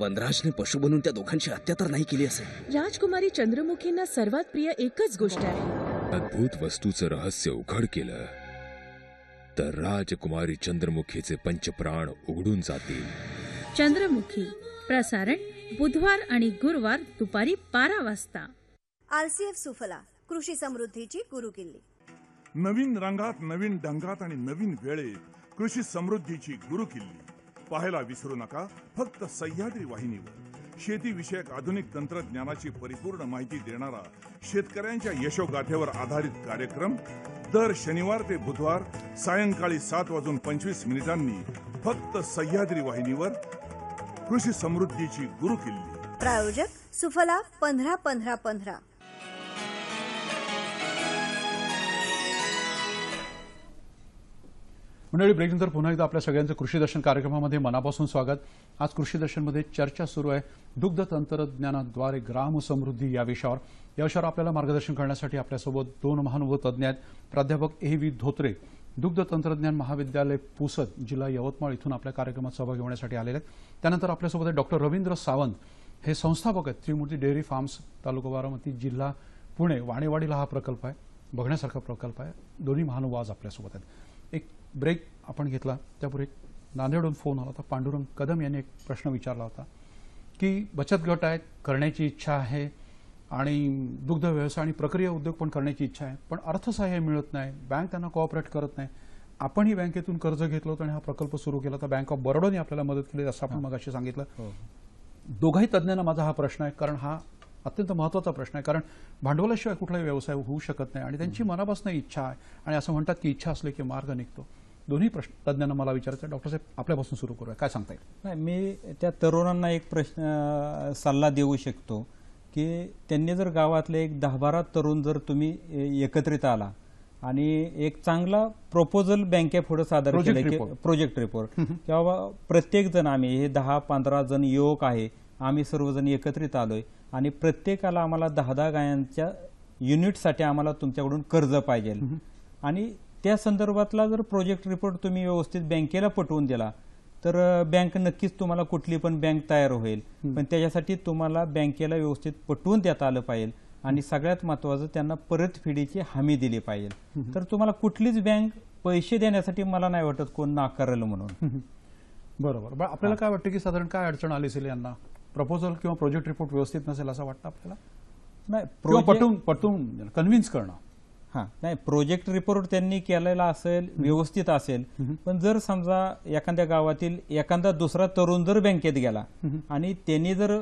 वनराजने पशु बनून त्या दोघांची हत्या तर नाही केली असेल? राजकुमारी चंद्रमुखींना सर्वात प्रिय एकच गोष्ट आहे. अद्भुत वस्तूचं रहस्य उघड केलं तर राजकुमारी चंद्रमुखीचे पंचप्राण उघडून जातील. चंद्रमुखी प्रसारण बुधवार आणि गुरुवार दुपारी 12 वाजता. RCF सुफला, कृषी समृद्धीची गुरुकिल्ली. नवीन रंगात, नवीन ढंगात आणि नवीन वेळेत कृषी समृद्धीची गुरुकिल्ली पाहायला विसरू नका. फक्त सह्याद्री वाहिनीवर शेतीविषयक आधुनिक तंत्रज्ञानाची परिपूर्ण माहिती देणारा शेतकऱ्यांच्या यशोगाथेवर आधारित कार्यक्रम दर शनिवार ते बुधवार सायंकाळी 7:25 फक्त सह्याद्री वाहिनीवर. कृषी समृद्धीची गुरुकिल्ली. प्रायोजक सुफला 15-15-15. मंडळी, ब्रेकनंतर पुन्हा एकदा आपल्या सगळ्यांचं कृषी दर्शन कार्यक्रमामध्ये मनापासून स्वागत. आज कृषी दर्शनमध्ये चर्चा सुरू आहे दुग्ध तंत्रज्ञानाद्वारे ग्राम समृद्धी या विषयावर. या विषयावर आपल्याला मार्गदर्शन करण्यासाठी आपल्यासोबत 2 महानुभव तज्ज्ञ आहेत. प्राध्यापक AV धोत्रे, दुग्ध तंत्रज्ञान महाविद्यालय पुसद, जिल्हा यवतमाळ इथून आपल्या कार्यक्रमात सहभागी होण्यासाठी आलेले आहेत. त्यानंतर आपल्यासोबत आहे डॉक्टर रवींद्र सावंत, हे संस्थापक आहेत त्रिमूर्ती डेअरी फार्म्स, तालुका बारामती, जिल्हा पुणे. वाणेवाडीला हा प्रकल्प आहे, बघण्यासारखा प्रकल्प आहे. दोन्ही महानुभाव आज आपल्यासोबत आहेत. एक ब्रेक आपण घेतला, त्यापूर्वी नांदेडहून फोन आला होता. पांडुरंग कदम यांनी एक प्रश्न विचारला होता की बचत गट आहेत, करण्याची इच्छा आहे, आणि दुग्ध व्यवसाय आणि प्रक्रिया उद्योग पण करण्याची इच्छा आहे, पण अर्थसहाय्य मिळत नाही, बँक त्यांना कोऑपरेट करत नाही. आपणही बँकेतून कर्ज घेतलं होतं आणि हा प्रकल्प सुरू केला होता. बँक ऑफ बरोडाने आपल्याला मदत केली, असं आपण मगाशी सांगितलं. दोघाही तज्ज्ञांना माझा हा प्रश्न आहे, कारण हा अत्यंत महत्त्वाचा प्रश्न आहे. कारण भांडवलाशिवाय कुठलाही व्यवसाय होऊ शकत नाही आणि त्यांची मनापासून इच्छा आहे. आणि असं म्हणतात की इच्छा असली की मार्ग निघतो. दोन्ही प्रश्न तज्ज्ञांना मला विचारायचं. डॉक्टर साहेब, आपल्यापासून सुरू करूया, काय सांगता येईल? नाही, मी त्या तरुणांना एक सल्ला देऊ शकतो की त्यांनी जर गावातले एक 10-12 तरुण जर तुम्ही एकत्रित आला आणि एक चांगला प्रपोजल बँकेपुढे सादर केलं की प्रोजेक्ट रिपोर्ट किंवा प्रत्येक जण आम्ही हे 10-15 जण युवक आहे, आम्ही सर्वजण एकत्रित आलोय आणि प्रत्येकाला आम्हाला 10-10 गायांच्या युनिटसाठी आम्हाला तुमच्याकडून कर्ज पाहिजे आणि त्या संदर्भातला जर प्रोजेक्ट रिपोर्ट तुम्ही व्यवस्थित बँकेला पटवून दिला तर बँक नक्कीच तुम्हाला कुठली पण बँक तयार होईल, पण त्याच्यासाठी तुम्हाला बँकेला व्यवस्थित पटवून देता आलं पाहिजे आणि सगळ्यात महत्वाचं त्यांना परतफेडीची हमी दिली पाहिजे. तर तुम्हाला कुठलीच बँक पैसे देण्यासाठी मला नाही वाटत कोण नाकारेल म्हणून. बरोबर. आपल्याला काय वाटतं की साधारण काय अडचण आली असेल यांना? प्रपोजल किंवा प्रोजेक्ट रिपोर्ट व्यवस्थित नसेल असं वाटतं आपल्याला? नाही, पटवून कन्व्हिन्स करणं. नाही, प्रोजेक्ट रिपोर्ट त्यांनी केलेला असेल, व्यवस्थित असेल, पण जर समजा एखाद्या गावातील एखादा दुसरा तरुण जर बँकेत गेला आणि त्यांनी जर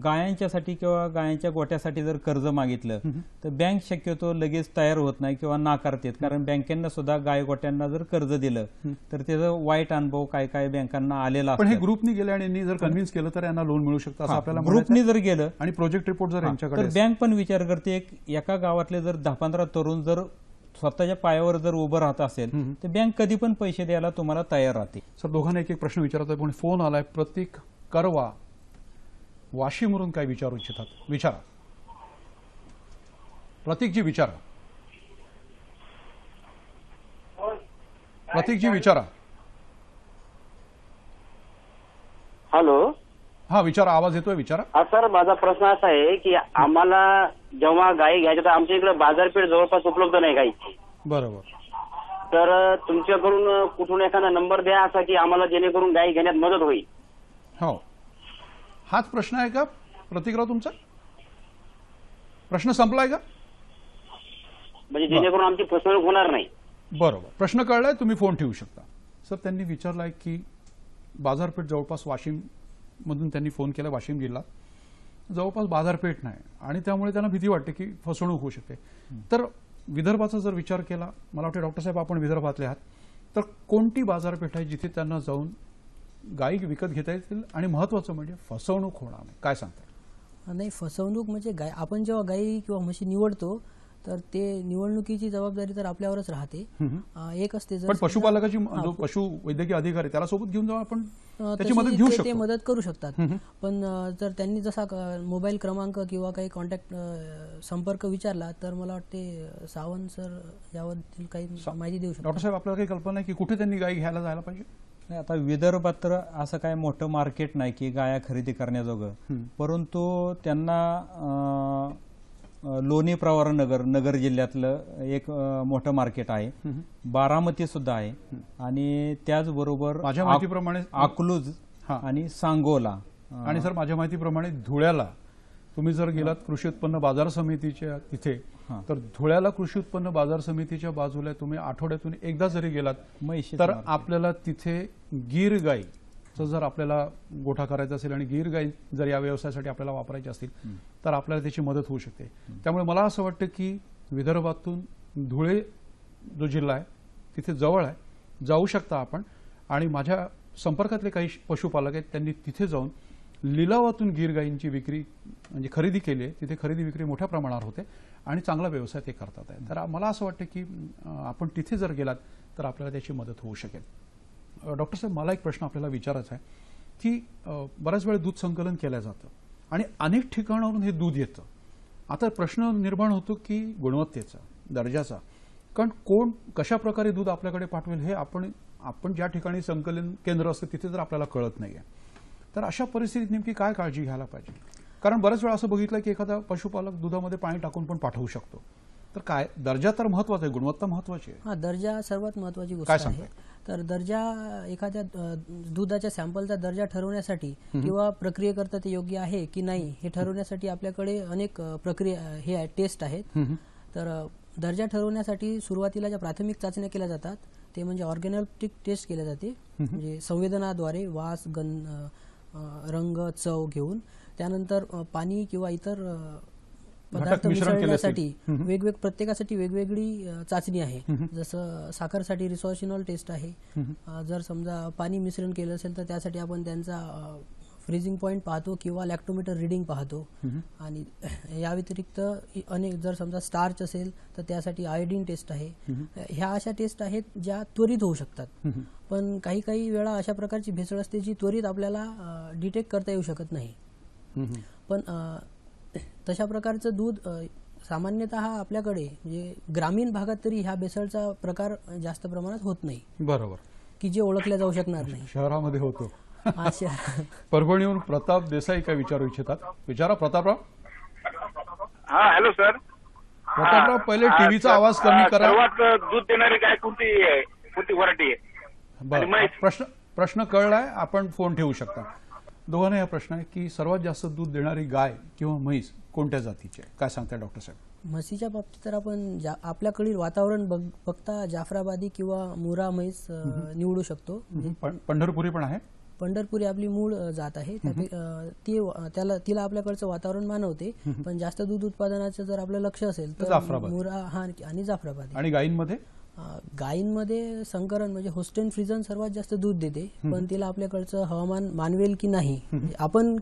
गायांच्यासाठी किंवा गायांच्या गोट्यासाठी जर कर्ज मागितलं तर बँक शक्यतो लगेच तयार होत नाही किंवा नाकारतात, कारण बँकेंना सुद्धा गाय गोट्यांना जर कर्ज दिलं तर त्याचा वाईट अनुभव काय काय बँकांना आलेला पण हे ग्रुपनी गेले आणि यांनी जर कन्व्हिन्स केलं तर यांना लोन मिळू शकतं असं आपल्याला ग्रुपनी जर गेलं आणि प्रोजेक्ट रिपोर्ट जर यांच्याकडे तर बँक पण विचार करते एका गावातले जर 10-15 तरुण जर स्वतःच्या पायावर जर उभं राहत असेल तर बँक कधी पण पैसे द्यायला तुम्हाला तयार राहते. सर, दोघांना एक एक प्रश्न विचारतोय पण फोन आलाय. प्रतीक करवा वाशीमवरून काय विचारू इच्छितात? विचारा प्रतीकजी, विचारा. प्रतीकजी विचारा. हॅलो. हा विचारा, आवाज येतोय, विचारा. सर, माझा प्रश्न असा आहे की आम्हाला जेव्हा गाई घ्यायच्या तर आमच्या इकडे बाजारपेठ जवळपास उपलब्ध नाही गाईची. बरोबर. तर तुमच्याकडून कुठून एखादा नंबर द्या असा की आम्हाला जेणेकरून गाई घेण्यात मदत होईल. हो, हाच प्रश्न आहे का प्रतीकराव तुमचा? प्रश्न संपलाय का? म्हणजे जेणेकरून आमची फसवणूक होणार नाही. बरोबर, प्रश्न कळलाय, तुम्ही फोन ठेवू शकता. सर, त्यांनी विचारलाय की बाजारपेठ जवळपास वाशिम मधून त्यांनी फोन केला. वाशिम जिल्हा जवळपास बाजारपेठ नाही आणि त्यामुळे त्यांना भीती वाटते की फसवणूक होऊ शकते. तर विदर्भाचा जर विचार केला, मला वाटतं डॉक्टर साहेब आपण विदर्भातले आहात, तर कोणती बाजारपेठ आहे जिथे त्यांना जाऊन गाई विकत घेता येतील आणि महत्वाचं म्हणजे फसवणूक होणार नाही? काय सांगता? नाही, फसवणूक म्हणजे गाय आपण जेव्हा गाई किंवा म्हशी निवडतो तर ते निवडणुकीची जबाबदारी तर आपल्यावरच राहते. एक असते पण पशुपालकाची जो पशु वैद्यकीय अधिकारी त्याला सोबत घेऊन जाऊन आपण त्याची मदत घेऊ शकतो, ते मदत करू शकतात. पण जर त्यांनी जसा मोबाईल क्रमांक किंवा काही कॉन्टॅक्ट संपर्क विचारला तर मला वाटते सावंत सर यावर काही माहिती देऊ शकतात. डॉक्टर साहेब, आपल्याला काही कल्पना आहे की कुठे त्यांनी गाई घ्यायला जायला पाहिजे? नाही, आता विदर्भात तर असं काय मोठं मार्केट नाही की गाया खरेदी करण्याजोगं, परंतु त्यांना लोणी प्रवरा नगर जिल्ह्यातलं एक मोठं मार्केट आहे, बारामती सुद्धा आहे आणि त्याचबरोबर माझ्या माहितीप्रमाणे अकलूज आणि सांगोला. आणि सर, माझ्या माहितीप्रमाणे धुळ्याला तुम्ही जर गेलात कृषी उत्पन्न बाजार समितीच्या तिथे, तर धुळ्याला कृषी उत्पन्न बाजार समितीच्या बाजूला तुम्ही आठवड्यातून एकदा जरी गेलात तर आपल्याला तिथे गीर गाई जर आपल्याला गोठा करायचा असेल आणि गीर गाई जर या व्यवसायासाठी आपल्याला वापरायची असतील तर आपल्याला त्याची मदत होऊ शकते. त्यामुळे मला असं वाटतं की विदर्भातून धुळे जो जिल्हा आहे तिथे जवळ आहे, जाऊ शकता आपण. आणि माझ्या संपर्कातले काही पशुपालक आहेत, त्यांनी तिथे जाऊन लिलावातून गीर गायींची विक्री म्हणजे खरेदी केली आहे. तिथे खरेदी विक्री मोठ्या प्रमाणावर होते आणि चांगला व्यवसाय ते करतात आहे. तर मला असं वाटतं की आपण तिथे जर गेलात तर आपल्याला त्याची मदत होऊ शकेल. डॉक्टर साहेब, मला एक प्रश्न आपल्याला विचारायचा आहे की बऱ्याच वेळा दूध संकलन केलं जातं आणि अनेक ठिकाणावरून हे दूध येतं. आता प्रश्न निर्माण होतो की गुणवत्तेचा, दर्जाचा, कारण कोण कशा प्रकारे दूध आपल्याकडे पाठवेल हे आपण ज्या ठिकाणी संकलन केंद्र असतं तिथे जर आपल्याला कळत नाहीये. तर अशा परिस्थितीत नेमकी काय काळजी घ्यायला पाहिजे? कारण बऱ्याच वेळा असं बघितलं की एखादा पशुपालक दुधामध्ये पाणी टाकून पण पाठवू शकतो. तर काय, दर्जा तर महत्वाचा आहे, गुणवत्ता महत्वाची आहे. दर्जा सर्वात महत्वाची गोष्ट आहे. तर दर्जा, एखाद्या दुधाच्या सॅम्पलचा दर्जा ठरवण्यासाठी किंवा प्रक्रियेकरता ते योग्य आहे की नाही हे ठरवण्यासाठी आपल्याकडे अनेक प्रक्रिया हे आहे, टेस्ट आहेत. तर दर्जा ठरवण्यासाठी सुरुवातीला ज्या प्राथमिक चाचण्या केल्या जातात ते म्हणजे ऑर्गॅनॉप्टिक टेस्ट केल्या जाते, म्हणजे संवेदनाद्वारे वास, गंध, रंग, चव घेऊन. त्यानंतर पाणी किंवा इतर पदार्थ मिसळण्यासाठी प्रत्येकासाठी वेगवेगळी चाचणी आहे. जसं साखरसाठी रिसॉर्शिनॉल टेस्ट आहे. जर समजा पाणी मिश्रण केलं असेल तर त्यासाठी आपण त्यांचा फ्रीजिंग पॉईंट पाहतो किंवा लॅक्टोमीटर रिडिंग पाहतो. आणि या व्यतिरिक्त अनेक जर समजा स्टार्च असेल तर त्यासाठी आयोडीन टेस्ट आहे. ह्या अशा टेस्ट आहेत ज्या त्वरित होऊ शकतात. पण काही काही वेळा अशा प्रकारची भेसळ असते जी त्वरित आपल्याला डिटेक्ट करता येऊ शकत नाही. पण तशा प्रकारचं दूध सामान्यतः आपल्याकडे म्हणजे ग्रामीण भागात तरी ह्या भेसळचा प्रकार जास्त प्रमाणात होत नाही. बरोबर, की जे ओळखल्या जाऊ शकणार नाही. शहरामध्ये होतो. परभणीहून प्रताप देसाई काय विचारू इच्छितात? विचारा प्रतापराव. हा, हॅलो सर. प्रतापराव, पहिले टीव्हीचा आवाज कमी करा. सर्वात दूध देणारी गाय कोणती व्हरायटी आहे? बरं, प्रश्न कळलाय, आपण फोन ठेवू शकता. दोघांना हा प्रश्न आहे की सर्वात जास्त दूध देणारी गाय किंवा म्हैस कोणत्या जातीची आहे? काय सांगताय डॉक्टर साहेब? म्हशीच्या बाबतीत तर आपण आपल्याकडील वातावरण बघता जाफराबादी किंवा मुरा म्हैस निवडू शकतो. पंढरपुरी पण आहे. पंढरपुरी आपली मूळ जात आहे. तिला आपल्याकडचं वातावरण मानवते. पण जास्त दूध उत्पादनाचं जर आपलं लक्ष असेल तर मुरा आणि जाफराबादी. आणि गायींमध्ये संकरण म्हणजे होस्टेन फ्रिजन सर्वात जास्त दूध देते. पण तिला आपल्याकडचं हवामान मानवेल की नाही, आपण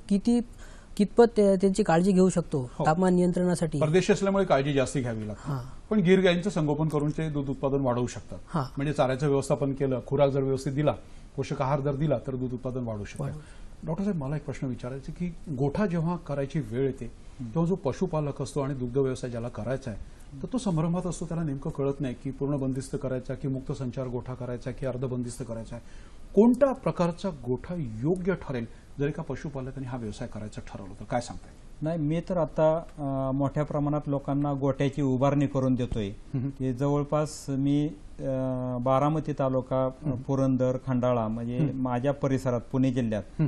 कितपत त्यांची काळजी घेऊ शकतो तापमान नियंत्रणासाठी. परदेशी असल्यामुळे काळजी जास्त घ्यावी लागते. पण गीर गायींचं संगोपन करून ते दूध उत्पादन वाढवू शकतात. म्हणजे चाऱ्याचं व्यवस्थापन केलं, खुराक जर व्यवस्थित दिला, पोषक आहार जर दिला तर दूध उत्पादन वाढू शकतं. डॉक्टर साहेब, मला एक प्रश्न विचारायचा की गोठा जेव्हा करायची वेळ येते तेव्हा जो पशुपालक असतो आणि दुग्ध व्यवसाय ज्याला करायचा आहे तर तो संभ्रमात असतो. त्याला नेमकं कळत नाही की पूर्ण बंदिस्त करायचा की मुक्त संचार गोठा करायचा की अर्ध बंदिस्त करायचा आहे. कोणत्या प्रकारचा गोठा योग्य ठरेल जर एका पशुपालकाने हा व्यवसाय करायचा ठरवलं तर? काय सांगताय? नाही, मी तर आता मोठ्या प्रमाणात लोकांना गोठ्याची उभारणी करून देतोय. की जवळपास मी बारामती तालुका, पुरंदर, खंडाळा म्हणजे माझ्या परिसरात पुणे जिल्ह्यात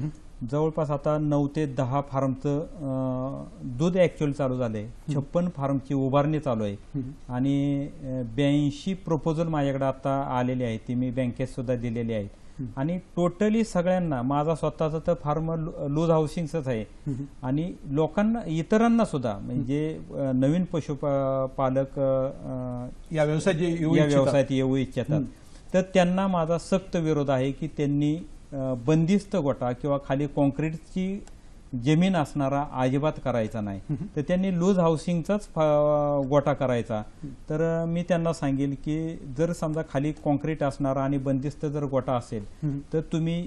जवळपास आता 9 ते 10 फार्मचं दूध ऍक्च्युअल चालू झालंय. 56 फार्मची उभारणी चालू आहे. आणि 82 प्रपोजल माझ्याकडे आता आलेले आहेत. ती मी बँकेत सुद्धा दिलेली आहेत. आणि टोटली सगळ्यांना, माझा स्वतःचा तर फार्म लूज हाऊसिंगच आहे. आणि लोकांना, इतरांना सुद्धा म्हणजे नवीन पशुपालक या व्यवसायात येऊ इच्छितात तर त्यांना माझा सक्त विरोध आहे की त्यांनी बंदिस्त गोठा किंवा खाली कॉन्क्रीटची जमीन असणारा अजिबात करायचा नाही. तर त्यांनी लूज हाऊसिंगचाच गोठा करायचा. तर मी त्यांना सांगेल की जर समजा खाली कॉन्क्रीट असणारा आणि बंदिस्त जर गोठा असेल तर तुम्ही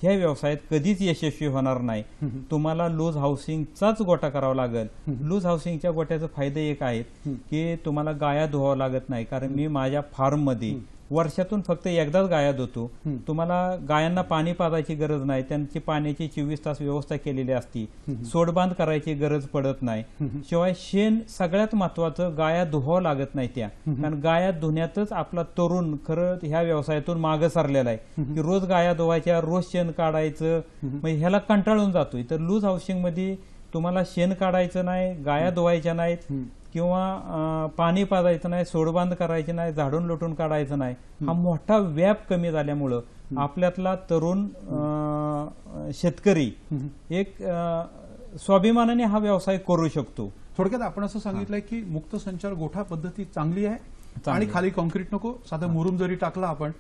ह्या व्यवसायात कधीच यशस्वी होणार नाही. तुम्हाला लूज हाऊसिंगचाच गोठा करावा लागेल. लूज हाऊसिंगच्या गोठ्याचे फायदे एक आहेत की तुम्हाला गाया धुवावं लागत नाही. कारण मी माझ्या फार्म मध्ये वर्षातून फक्त एकदाच गाया धुतो. तुम्हाला गायांना पाणी पाजायची गरज नाही. त्यांची पाण्याची 24 तास व्यवस्था केलेली असती. सोडबांध करायची गरज पडत नाही. शिवाय शेण सगळ्यात महत्वाचं, गाया धुवावं लागत नाही त्या. कारण गाया धुण्यातच आपला तरुण खरं ह्या व्यवसायातून मागे सरलेला आहे की रोज गाया धुवायच्या, रोज शेण काढायचं, म्हणजे ह्याला कंटाळून जातोय. तर लूज हाऊसिंग मध्ये तुम्हाला शेण काढायचं नाही, गाया धुवायच्या नाहीत किंवा पाणी पाजायचं नाही, सोडबांध करायचे नाही, झाडून लोटून काढायचं नाही. हा मोठा व्याप कमी झाल्यामुळं आपल्यातला तरुण शेतकरी एक स्वाभिमानाने हा व्यवसाय करू शकतो. थोडक्यात आपण असं सांगितलंय की मुक्त संचार गोठा पद्धती चांगली आहे आणि खाली कॉन्क्रीट नको, साधा मुरुम जरी टाकला आपण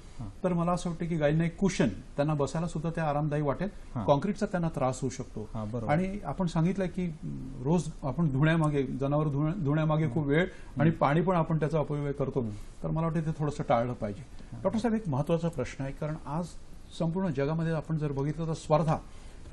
तर मला असं वाटतं की गायींना एक कुशन, त्यांना बसायला सुद्धा ते आरामदायी वाटेल. कॉन्क्रीटचा त्यांना त्रास होऊ शकतो. आणि आपण सांगितलंय की रोज आपण धुण्यामागे, जनावर धुण्यामागे खूप वेळ आणि पाणी पण आपण त्याचा अपव्यय करतो. तर मला वाटतं ते थोडंसं टाळलं पाहिजे. डॉक्टर साहेब, एक महत्वाचा प्रश्न आहे, कारण आज संपूर्ण जगामध्ये आपण जर बघितलं तर स्पर्धा,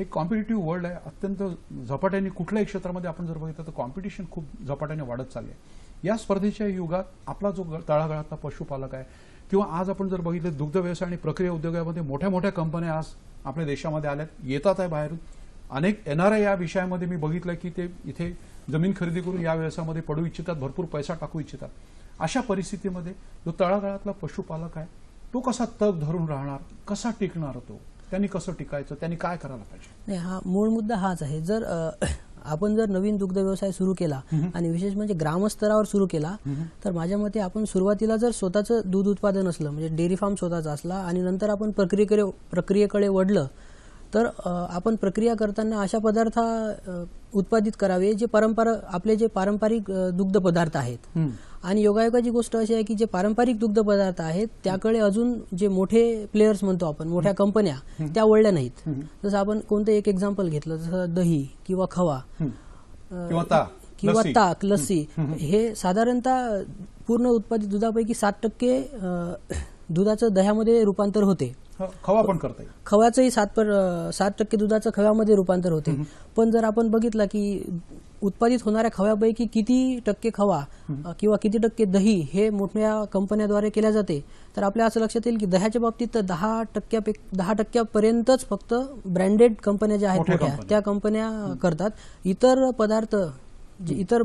एक कॉम्पिटिटिव्ह वर्ल्ड आहे. अत्यंत झपाट्याने कुठल्याही क्षेत्रामध्ये आपण जर बघितलं तर कॉम्पिटिशन खूप झपाट्याने वाढत चालली आहे. या स्पर्धेच्या युगात आपला जो तळागाळातला पशुपालक आहे किंवा आज आपण जर बघितलं दुग्ध व्यवसाय आणि प्रक्रिया उद्योगामध्ये मोठ्या मोठ्या कंपन्या आज आपल्या देशामध्ये आल्यात, येतात आहे बाहेरून. अनेक NRI या विषयामध्ये मी बघितलं की ते इथे जमीन खरेदी करून या व्यवसायामध्ये पडू इच्छितात, भरपूर पैसा टाकू इच्छितात. अशा परिस्थितीमध्ये जो तळागाळातला पशुपालक आहे तो कसा तग धरून राहणार, कसा टिकणार, त्यांनी कसं टिकायचं, त्यांनी काय करायला पाहिजे? नाही, हा मूळ मुद्दा हाच आहे. जर आपण जर नवीन दुग्ध व्यवसाय सुरू केला आणि विशेष म्हणजे ग्रामस्तरावर सुरू केला तर माझ्या मते आपण सुरुवातीला जर स्वतःचं दूध उत्पादन असलं, म्हणजे डेअरी फार्म स्वतःचा असला आणि नंतर आपण प्रक्रियेकडे वळलं तर आपण प्रक्रिया करताना अशा पदार्थ उत्पादित करावे जे आपले जे पारंपरिक दुग्ध पदार्थ आहेत. आणि योगायोगाची गोष्ट अशी आहे की जे पारंपरिक दुग्ध पदार्थ आहेत त्याकडे अजून जे मोठे प्लेयर्स म्हणतो आपण, मोठ्या कंपन्या त्या वळल्या नाहीत. जसं आपण कोणतं एक एक्झाम्पल घेतलं, जसं दही किंवा खवा किंवा ताक, लस्सी, हे साधारणतः पूर्ण उत्पादित दुधापैकी 7% दुधाचं दह्यामध्ये रूपांतर होते. खवा पण करता येईल, खव्याचंही 7% दुधाचं खव्यामध्ये रूपांतर होते. पण जर आपण बघितलं की उत्पादित होणाऱ्या खव्यापैकी किती टक्के खवा किंवा किती टक्के दही हे मोठ्या कंपन्याद्वारे केल्या जाते, तर आपल्या असं लक्षात येईल की दह्याच्या बाबतीत तर 10% फक्त ब्रँडेड कंपन्या ज्या आहेत मोठ्या त्या कंपन्या करतात. इतर पदार्थ जे इतर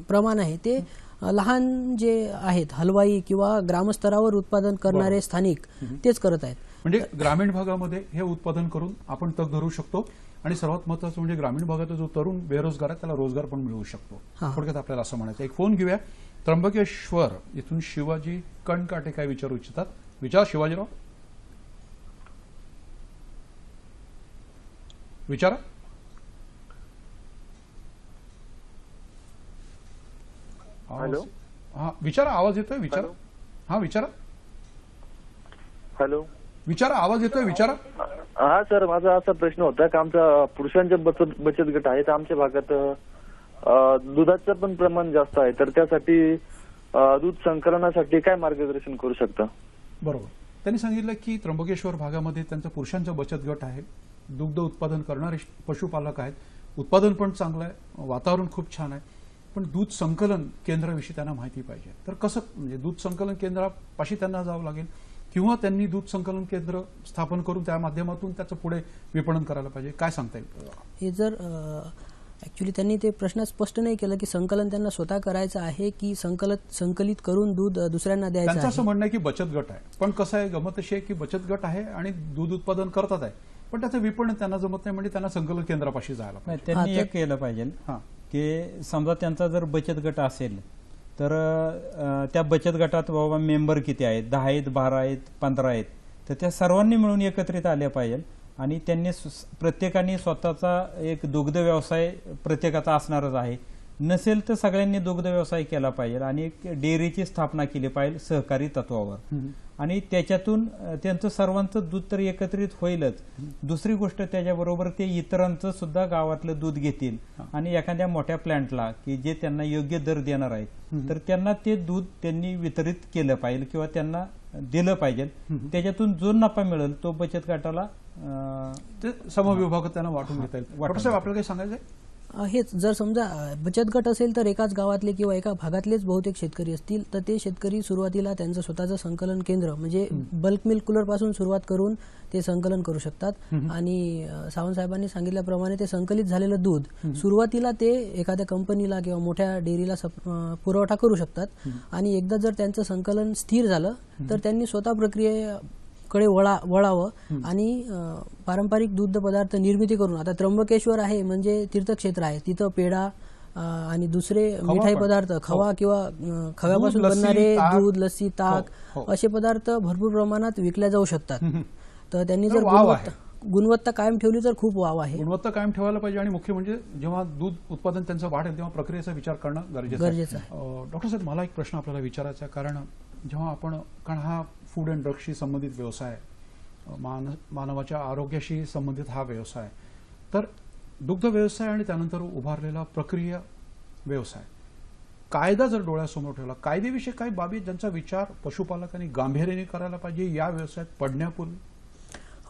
प्रमाण आहे ते लहान जे आहेत हलवाई किंवा ग्रामस्तरावर उत्पादन करणारे स्थानिक तेच करत आहेत. म्हणजे ग्रामीण भागामध्ये हे उत्पादन करून आपण तग धरू शकतो आणि सर्वात महत्त्वाचं म्हणजे ग्रामीण भागाचा जो तरुण बेरोजगार आहे त्याला रोजगार पण मिळू शकतो. थोडक्यात आपल्याला असं म्हणायचं. एक फोन घेऊया. त्र्यंबकेश्वर इथून शिवाजी कणकाटे काय विचारू इच्छितात? विचार शिवाजीराव, विचारा. हॅलो, हा विचारा, आवाज येतोय, विचारा. हा विचारा. हॅलो, विचारा, आवाज येतोय, विचारा. हा सर, माझा असा प्रश्न होता की आमचा पुरुषांचे बचत गट आहे, तर आमच्या भागात दुधाचं पण प्रमाण जास्त आहे, तर त्यासाठी दूध संकलनासाठी काय मार्गदर्शन करू शकता? बरोबर. त्यांनी सांगितलं की त्र्यंबकेश्वर भागामध्ये त्यांचा पुरुषांचा बचत गट आहे, दुग्ध उत्पादन करणारे पशुपालक आहेत, उत्पादन पण चांगलं आहे, वातावरण खूप छान आहे, पण दूध संकलन केंद्राविषयी त्यांना माहिती पाहिजे. तर कसं, म्हणजे दूध संकलन केंद्रापाशी त्यांना जावं लागेल किंवा त्यांनी दूध संकलन केंद्र स्थापन करून त्या माध्यमातून त्याचं पुढे विपणन करायला पाहिजे, काय सांगता येईल? हे जर ऍक्च्युली त्यांनी ते प्रश्न स्पष्ट नाही केलं की संकलन त्यांना स्वतः करायचं आहे की संकलित करून दूध दुसऱ्यांना द्यायचं आहे. त्यांचं असं म्हणणं आहे की बचत गट आहे, पण कसं आहे, गमत अशी आहे की बचत गट आहे आणि दूध उत्पादन करतात आहे, पण त्याचं विपणन त्यांना जमत नाही, म्हणजे त्यांना संकलन केंद्रापाशी जायला पाहिजे. त्यांनी एक केलं पाहिजे की समजा त्यांचा जर बचत गट असेल तर त्या बचत गटात बाबा मेंबर किती आहेत, 10 आहेत, 12 आहेत, 15 आहेत, तर त्या सर्वांनी मिळून एकत्रित आल्या पाहिजे आणि त्यांनी प्रत्येकाने स्वतःचा एक दुग्ध व्यवसाय प्रत्येकाचा असणारच आहे, नसेल तर सगळ्यांनी दुग्ध व्यवसाय केला पाहिजे आणि एक डेअरीची स्थापना केली पाहिजे सहकारी तत्वावर आणि त्याच्यातून त्यांचं सर्वांचं दूध तर एकत्रित होईलच. दुसरी गोष्ट, त्याच्याबरोबर ते इतरांचं सुद्धा गावातलं दूध घेतील आणि एखाद्या मोठ्या प्लांटला की जे त्यांना योग्य दर देणार आहेत तर त्यांना ते दूध त्यांनी वितरित केलं पाहिजे किंवा त्यांना दिलं पाहिजे. त्याच्यातून जो नफा मिळेल तो बचत गटाला समविभागात त्यांना वाटून घेता येईल. आपल्याला काही सांगायचं? हेच, जर समजा बचत गट असेल तर एकाच गावातले किंवा एका भागातलेच बहुतेक शेतकरी असतील तर ते शेतकरी सुरुवातीला त्यांचं स्वतःचं संकलन केंद्र म्हणजे बल्क मिल्क कूलर पासून सुरुवात करून ते संकलन करू शकतात आणि सावंत साहेबांनी सांगितल्याप्रमाणे ते संकलित झालेलं दूध सुरुवातीला ते एखाद्या कंपनीला किंवा मोठ्या डेअरीला पुरवठा करू शकतात आणि एकदा जर त्यांचं संकलन स्थिर झालं तर त्यांनी स्वतः प्रक्रियेकडे वळावं आणि पारंपरिक दुग्ध पदार्थ निर्मिती करून. आता त्र्यंबकेश्वर आहे म्हणजे तीर्थक्षेत्र आहे, तिथं पेढा आणि दुसरे मिठाई पदार्थ, खवा किंवा खव्यापासून बनणारे दूध, लस्सी, ताक असे पदार्थ भरपूर प्रमाणात विकल्या जाऊ शकतात. तर त्यांनी जर गुणवत्ता कायम ठेवली तर खूप वाव आहे. गुणवत्ता कायम ठेवायला पाहिजे आणि मुख्य म्हणजे जेव्हा दूध उत्पादन त्यांचं वाढेल तेव्हा प्रक्रियेचा विचार करणं गरजेचं आहे. डॉक्टर साहेब, मला एक प्रश्न आपल्याला विचारायचा आहे, कारण जेव्हा कारण हा फूड अँड ड्रग्सशी संबंधित व्यवसाय, मानवाच्या आरोग्याशी संबंधित हा व्यवसाय, तर दुग्ध व्यवसाय आणि त्यानंतर उभारलेला प्रक्रिया व्यवसाय, कायदा जर डोळ्यासमोर ठेवला, कायदेविषयी काही बाबी ज्यांचा विचार पशुपालकांनी गांभीर्याने करायला पाहिजे या व्यवसायात पडण्यापूर्वी?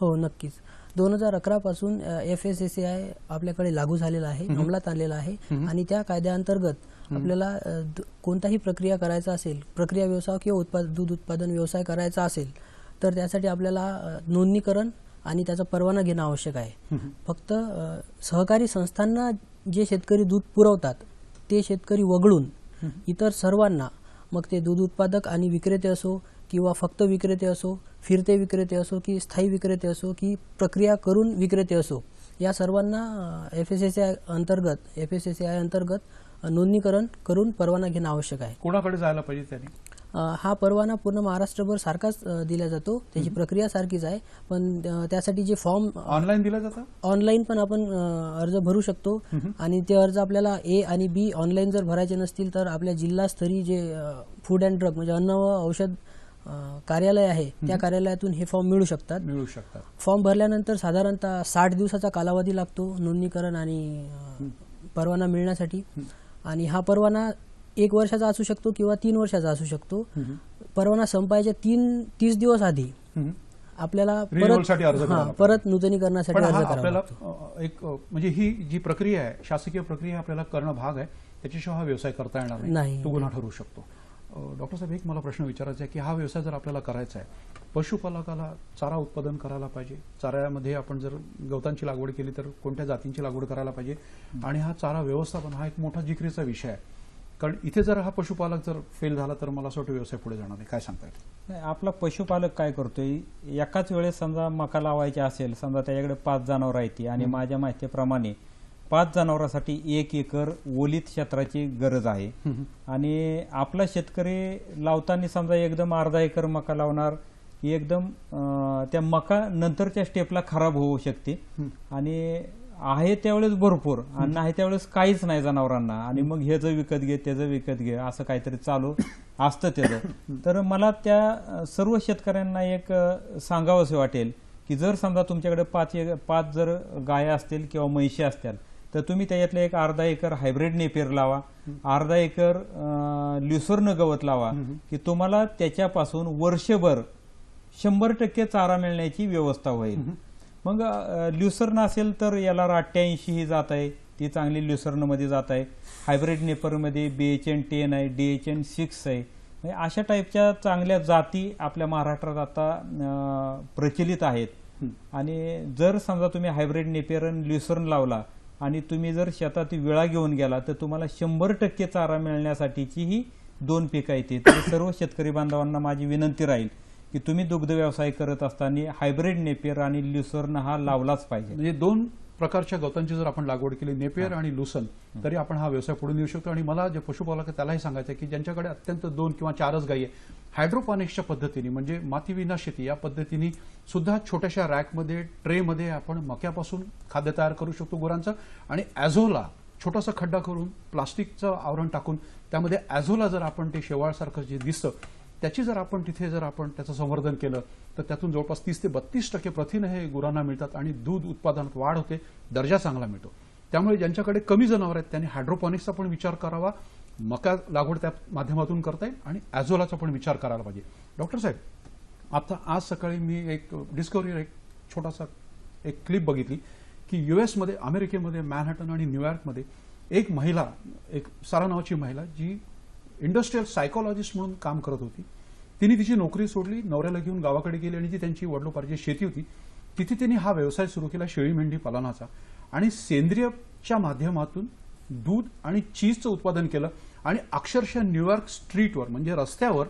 हो, नक्कीच. 2011 पासून FSSAI आपल्याकडे लागू झालेला आहे, अंमलात आणलेला आहे आणि त्या कायद्याअंतर्गत आपल्याला कोणताही प्रक्रिया करायचा असेल, प्रक्रिया व्यवसाय किंवा दूध उत्पादन व्यवसाय करायचा असेल तर त्यासाठी आपल्याला नोंदणीकरण आणि त्याचा परवाना घेणं आवश्यक आहे. फक्त सहकारी संस्थांना जे शेतकरी दूध पुरवतात ते शेतकरी वगळून इतर सर्वांना, मग ते दूध उत्पादक आणि विक्रेते असो किंवा फक्त विक्रेते असो, फिरते विक्रेते असो की स्थायी विक्रेते असो की प्रक्रिया करून विक्रेते असो, या सर्वांना FSSAI अंतर्गत नोंदणीकरण करून परवाना घेणं आवश्यक आहे. कोणाकडे जायला पाहिजे त्यांनी? हा परवाना पूर्ण महाराष्ट्रभर सारखाच दिला जातो, त्याची प्रक्रिया सारखीच आहे, पण त्यासाठी जे फॉर्म ऑनलाईन दिला जातं, ऑनलाईन पण आपण अर्ज भरू शकतो आणि ते अर्ज आपल्याला ए आणि बी ऑनलाईन जर भरायचे नसतील तर आपल्या जिल्हास्तरीय जे फूड अँड ड्रग म्हणजे अन्न व औषध कार्यालय आहे त्या कार्यालयातून हे फॉर्म मिळू शकतात. फॉर्म भरल्यानंतर साधारणतः 60 दिवसाचा कालावधी लागतो नोंदणीकरण आणि परवाना मिळण्यासाठी. आणि हा परवाना 1 वर्षाचा असू शकतो किंवा 3 वर्षाचा असू शकतो. परवाना संपायच्या 30 दिवस आधी आपल्याला परत नूतनीकरणासाठी अर्ज करावा लागतो. एक म्हणजे ही जी प्रक्रिया आहे, शासकीय प्रक्रिया आपल्याला करणं भाग आहे, त्याच्याशिवाय हा व्यवसाय करता येणार नाही, तो गुन्हा ठरू शकतो. डॉक्टर साहेब, एक मला प्रश्न विचारायचा आहे की हा व्यवसाय जर आपल्याला करायचा आहे, पशुपालकाला चारा उत्पादन करायला पाहिजे, चाऱ्यामध्ये आपण जर गवतांची लागवड केली तर कोणत्या जातींची लागवड करायला पाहिजे, आणि हा चारा व्यवस्थापन हा एक मोठा जिकरीचा विषय आहे, कारण इथे जर हा पशुपालक जर फेल झाला तर मला असं वाटतं व्यवसाय पुढे जाणार नाही. काय सांगता येईल? आपला पशुपालक काय करतोय, एकाच वेळेस समजा मका लावायची असेल, समजा त्याच्याकडे 5 जनावरं आहेत आणि माझ्या माहितीप्रमाणे 5 जनावरांसाठी 1 एकर ओलीत क्षेत्राची गरज आहे. आणि आपला शेतकरी लावताना समजा एकदम अर्धा एकर मका लावणार की एकदम त्या मका नंतरच्या स्टेपला खराब होऊ शकते, आणि आहे त्यावेळेस भरपूर आणि नाही त्यावेळेस काहीच नाही जनावरांना, आणि मग हे जर विकत घे त्याचं विकत घे असं काहीतरी चालू असतं त्याचं. तर मला त्या सर्व शेतकऱ्यांना एक सांगावंसे वाटेल की जर समजा तुमच्याकडे 5 जर गाय असतील किंवा म्हशी असतील तर तुम्ही त्याच्यातलं एक अर्धा एकर हायब्रिड नेपियर लावा, अर्धा एकर ल्युसर्न गवत लावा, की तुम्हाला त्याच्यापासून वर्षभर 100% चारा मिळण्याची व्यवस्था होईल. मग ल्युसर्न असेल तर याला 88 ही जात आहे, ती चांगली ल्युसर्न मध्ये जात आहे. हायब्रिड नेपरमध्ये BHN 10 आहे, DHN 6 आहे. अशा टाईपच्या चांगल्या जाती आपल्या महाराष्ट्रात आता प्रचलित आहेत. आणि जर समजा तुम्ही हायब्रिड नेपियर आणि ल्युसर्न लावला आणि तुम्ही जर शेतात विळा घेऊन गेला तर तुम्हाला 100% चारा मिळण्यासाठीची ही 2 पिकं येते. तर सर्व शेतकरी बांधवांना माझी विनंती राहील की तुम्ही दुग्ध व्यवसाय करत असताना हायब्रिड नेपियर आणि ल्युसर्न हा लावलाच पाहिजे. म्हणजे 2 प्रकारच्या गवतांची जर आपण लागवड केली, नेपियर आणि लुसन, तरी आपण हा व्यवसाय पुढे नेऊ शकतो. आणि मला जे पशुपालक त्यालाही सांगायचं आहे की ज्यांच्याकडे अत्यंत 2 किंवा 4च गायी आहे, हायड्रोपॉनिक्सच्या पद्धतीने म्हणजे मातीविना शेती या पद्धतीने सुद्धा छोट्याशा रॅकमध्ये ट्रेमध्ये आपण मक्यापासून खाद्य तयार करू शकतो गुरांचं. आणि ॲझोला छोटासा खड्डा करून प्लास्टिकचं आवरण टाकून त्यामध्ये ॲझोला जर आपण ते शेवाळसारखं जे दिसतं त्याची जर आपण तिथे जर आपण त्याचं संवर्धन केलं तर त्यातून जवळपास 30 ते 32% प्रथिनं हे गुरांना मिळतात आणि दूध उत्पादनात वाढ होते, दर्जा चांगला मिळतो. त्यामुळे ज्यांच्याकडे कमी जनावर आहेत त्यांनी हायड्रोपॉनिक्सचा पण विचार करावा, मका लागवड त्या माध्यमातून करता येईल, आणि ॲझोलाचा पण विचार करायला पाहिजे. डॉक्टर साहेब, आता आज सकाळी मी एक डिस्कव्हरीवर एक छोटासा एक क्लिप बघितली की US मध्ये, अमेरिकेमध्ये, मॅनहॅटन आणि न्यूयॉर्कमध्ये एक महिला, एक सारा नावाची महिला जी इंडस्ट्रियल सायकोलॉजिस्ट म्हणून काम करत होती, तिने तिची नोकरी सोडली, नवऱ्याला घेऊन गावाकडे गेली आणि जी त्यांची वडिलोपार्जित शेती होती तिथे तिने हा व्यवसाय सुरू केला, शेळी मेंढी पालनाचा, आणि सेंद्रियच्या माध्यमातून दूध आणि चीजचं उत्पादन केलं. आणि अक्षरशः न्यूयॉर्क स्ट्रीटवर म्हणजे रस्त्यावर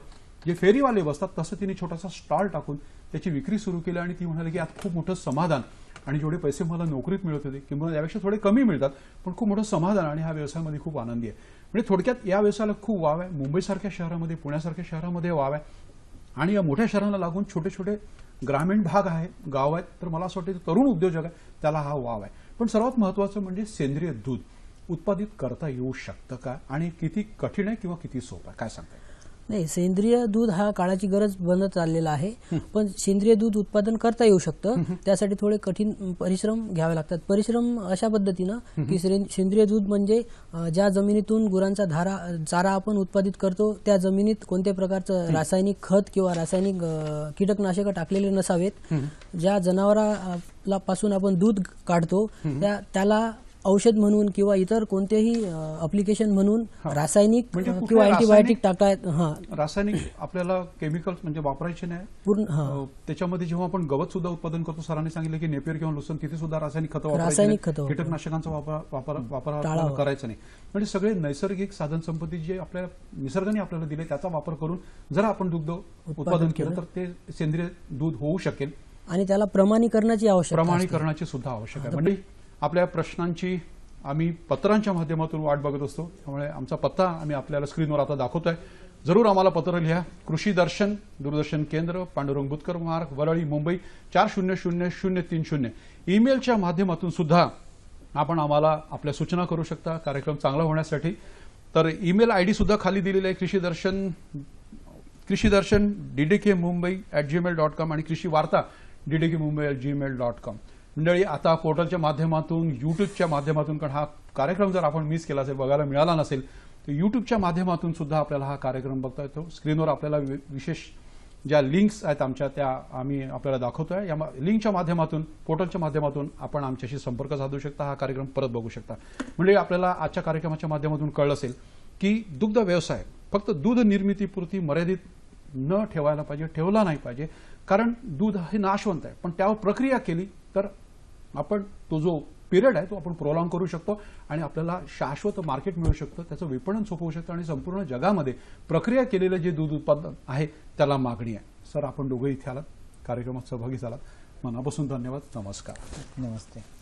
जे फेरीवाले बसतात तसं तिने छोटासा स्टॉल टाकून त्याची विक्री सुरू केली. आणि ती म्हणाली की यात खूप मोठं समाधान, आणि जेवढे पैसे मला नोकरीत मिळत होते किंवा यापेक्षा थोडे कमी मिळतात पण खूप मोठं समाधान, आणि ह्या व्यवसायामध्ये खूप आनंदी आहे. म्हणजे थोडक्यात या व्यवसायाला खूप वाव आहे. मुंबईसारख्या शहरामध्ये, पुण्यासारख्या शहरामध्ये वाव आहे, आणि या मोठ्या शहरांना लागून छोटे छोटे ग्रामीण भाग आहे, गाव आहेत, तर मला असं वाटतं तरुण उद्योजक आहे त्याला हा वाव आहे. पण सर्वात महत्त्वाचं म्हणजे सेंद्रिय दूध उत्पादित करता येऊ शकतं का, आणि किती कठीण आहे किंवा किती सोपं आहे, काय सांगताय? नाही, सेंद्रिय दूध हा काळाची गरज बनत चाललेला आहे, पण सेंद्रिय दूध उत्पादन करता येऊ शकतं. त्यासाठी थोडे कठीण परिश्रम घ्यावे लागतात. परिश्रम अशा पद्धतीनं की सेंद्रिय दूध म्हणजे ज्या जमिनीतून गुरांचा चारा आपण उत्पादित करतो त्या जमिनीत कोणत्या प्रकारचं रासायनिक खत किंवा रासायनिक कीटकनाशक टाकलेले नसावेत. ज्या जनावरापासून आपण दूध काढतो त्याला औषध म्हणून किंवा इतर कोणतेही अप्लिकेशन म्हणून रासायनिक किंवा अँटीबायोटिक टाकतात. रासायनिक आपल्याला केमिकल्स म्हणजे वापरायचे नाही पूर्ण. त्याच्यामध्ये जेव्हा आपण गवत सुद्धा उत्पादन करतो, सरांनी सांगितलं की नेपियर किंवा लुसन तिथे सुद्धा रासायनिक खतं वापरायची, कीटकनाशकांचा वापर करायचा नाही. म्हणजे सगळे नैसर्गिक साधन संपत्ती जे आपल्या निसर्गाने आपल्याला दिले त्याचा वापर करून जर आपण दुग्ध उत्पादन केलं तर ते सेंद्रिय दूध होऊ शकेल. आणि त्याला प्रमाणीकरणाची सुद्धा आवश्यक आहे. म्हणजे आपल्या प्रश्नांची आम्ही पत्रांच्या माध्यमातून वाट बघत असतो, त्यामुळे आमचा पत्ता आम्ही आपल्याला स्क्रीनवर आता दाखवतोय. जरूर आम्हाला पत्र लिहा. कृषी दर्शन, दूरदर्शन केंद्र, पांडुरंग बुतकर मार्ग, वरळी, मुंबई 400030. ईमेलच्या माध्यमातून सुद्धा आपण आम्हाला आपल्या सूचना करू शकता कार्यक्रम चांगला होण्यासाठी. तर ईमेल आयडी सुद्धा खाली दिलेली आहे, कृषीदर्शन ddkmumbai@gmail.com आणि कृषी वार्ता ddkmumbai@gmail.com. मंडळी, आता पोर्टलच्या माध्यमातून, युट्यूबच्या माध्यमातून, कारण हा कार्यक्रम जर आपण मिस केला असेल, बघायला मिळाला नसेल, तर युट्यूबच्या माध्यमातून सुद्धा आपल्याला हा कार्यक्रम बघता येतो. स्क्रीनवर आपल्याला विशेष ज्या लिंक्स आहेत आमच्या, त्या आम्ही आपल्याला दाखवतोय. या लिंकच्या माध्यमातून, पोर्टलच्या माध्यमातून आपण आमच्याशी संपर्क साधू शकता, हा कार्यक्रम परत बघू शकता. म्हणजे आपल्याला आजच्या कार्यक्रमाच्या माध्यमातून कळलं असेल की दुग्ध व्यवसाय फक्त दूध निर्मितीपुरती मर्यादित न ठेवायला पाहिजे, ठेवला नाही पाहिजे. कारण दूध हे नाशवंत आहे, पण त्यावर प्रक्रिया केली तर आपण तो जो पिरियड आहे तो आपण प्रोलॉंग करू शकतो आणि आपल्याला शाश्वत मार्केट मिळू शकतं, त्याचं विपणन सोपं होऊ शकतं आणि संपूर्ण जगामध्ये प्रक्रिया केलेलं जे दूध उत्पादन आहे त्याला मागणी आहे. सर, आपण दोघे इथे आलात, कार्यक्रमात सहभागी झालात, मनापासून धन्यवाद. नमस्कार. नमस्ते.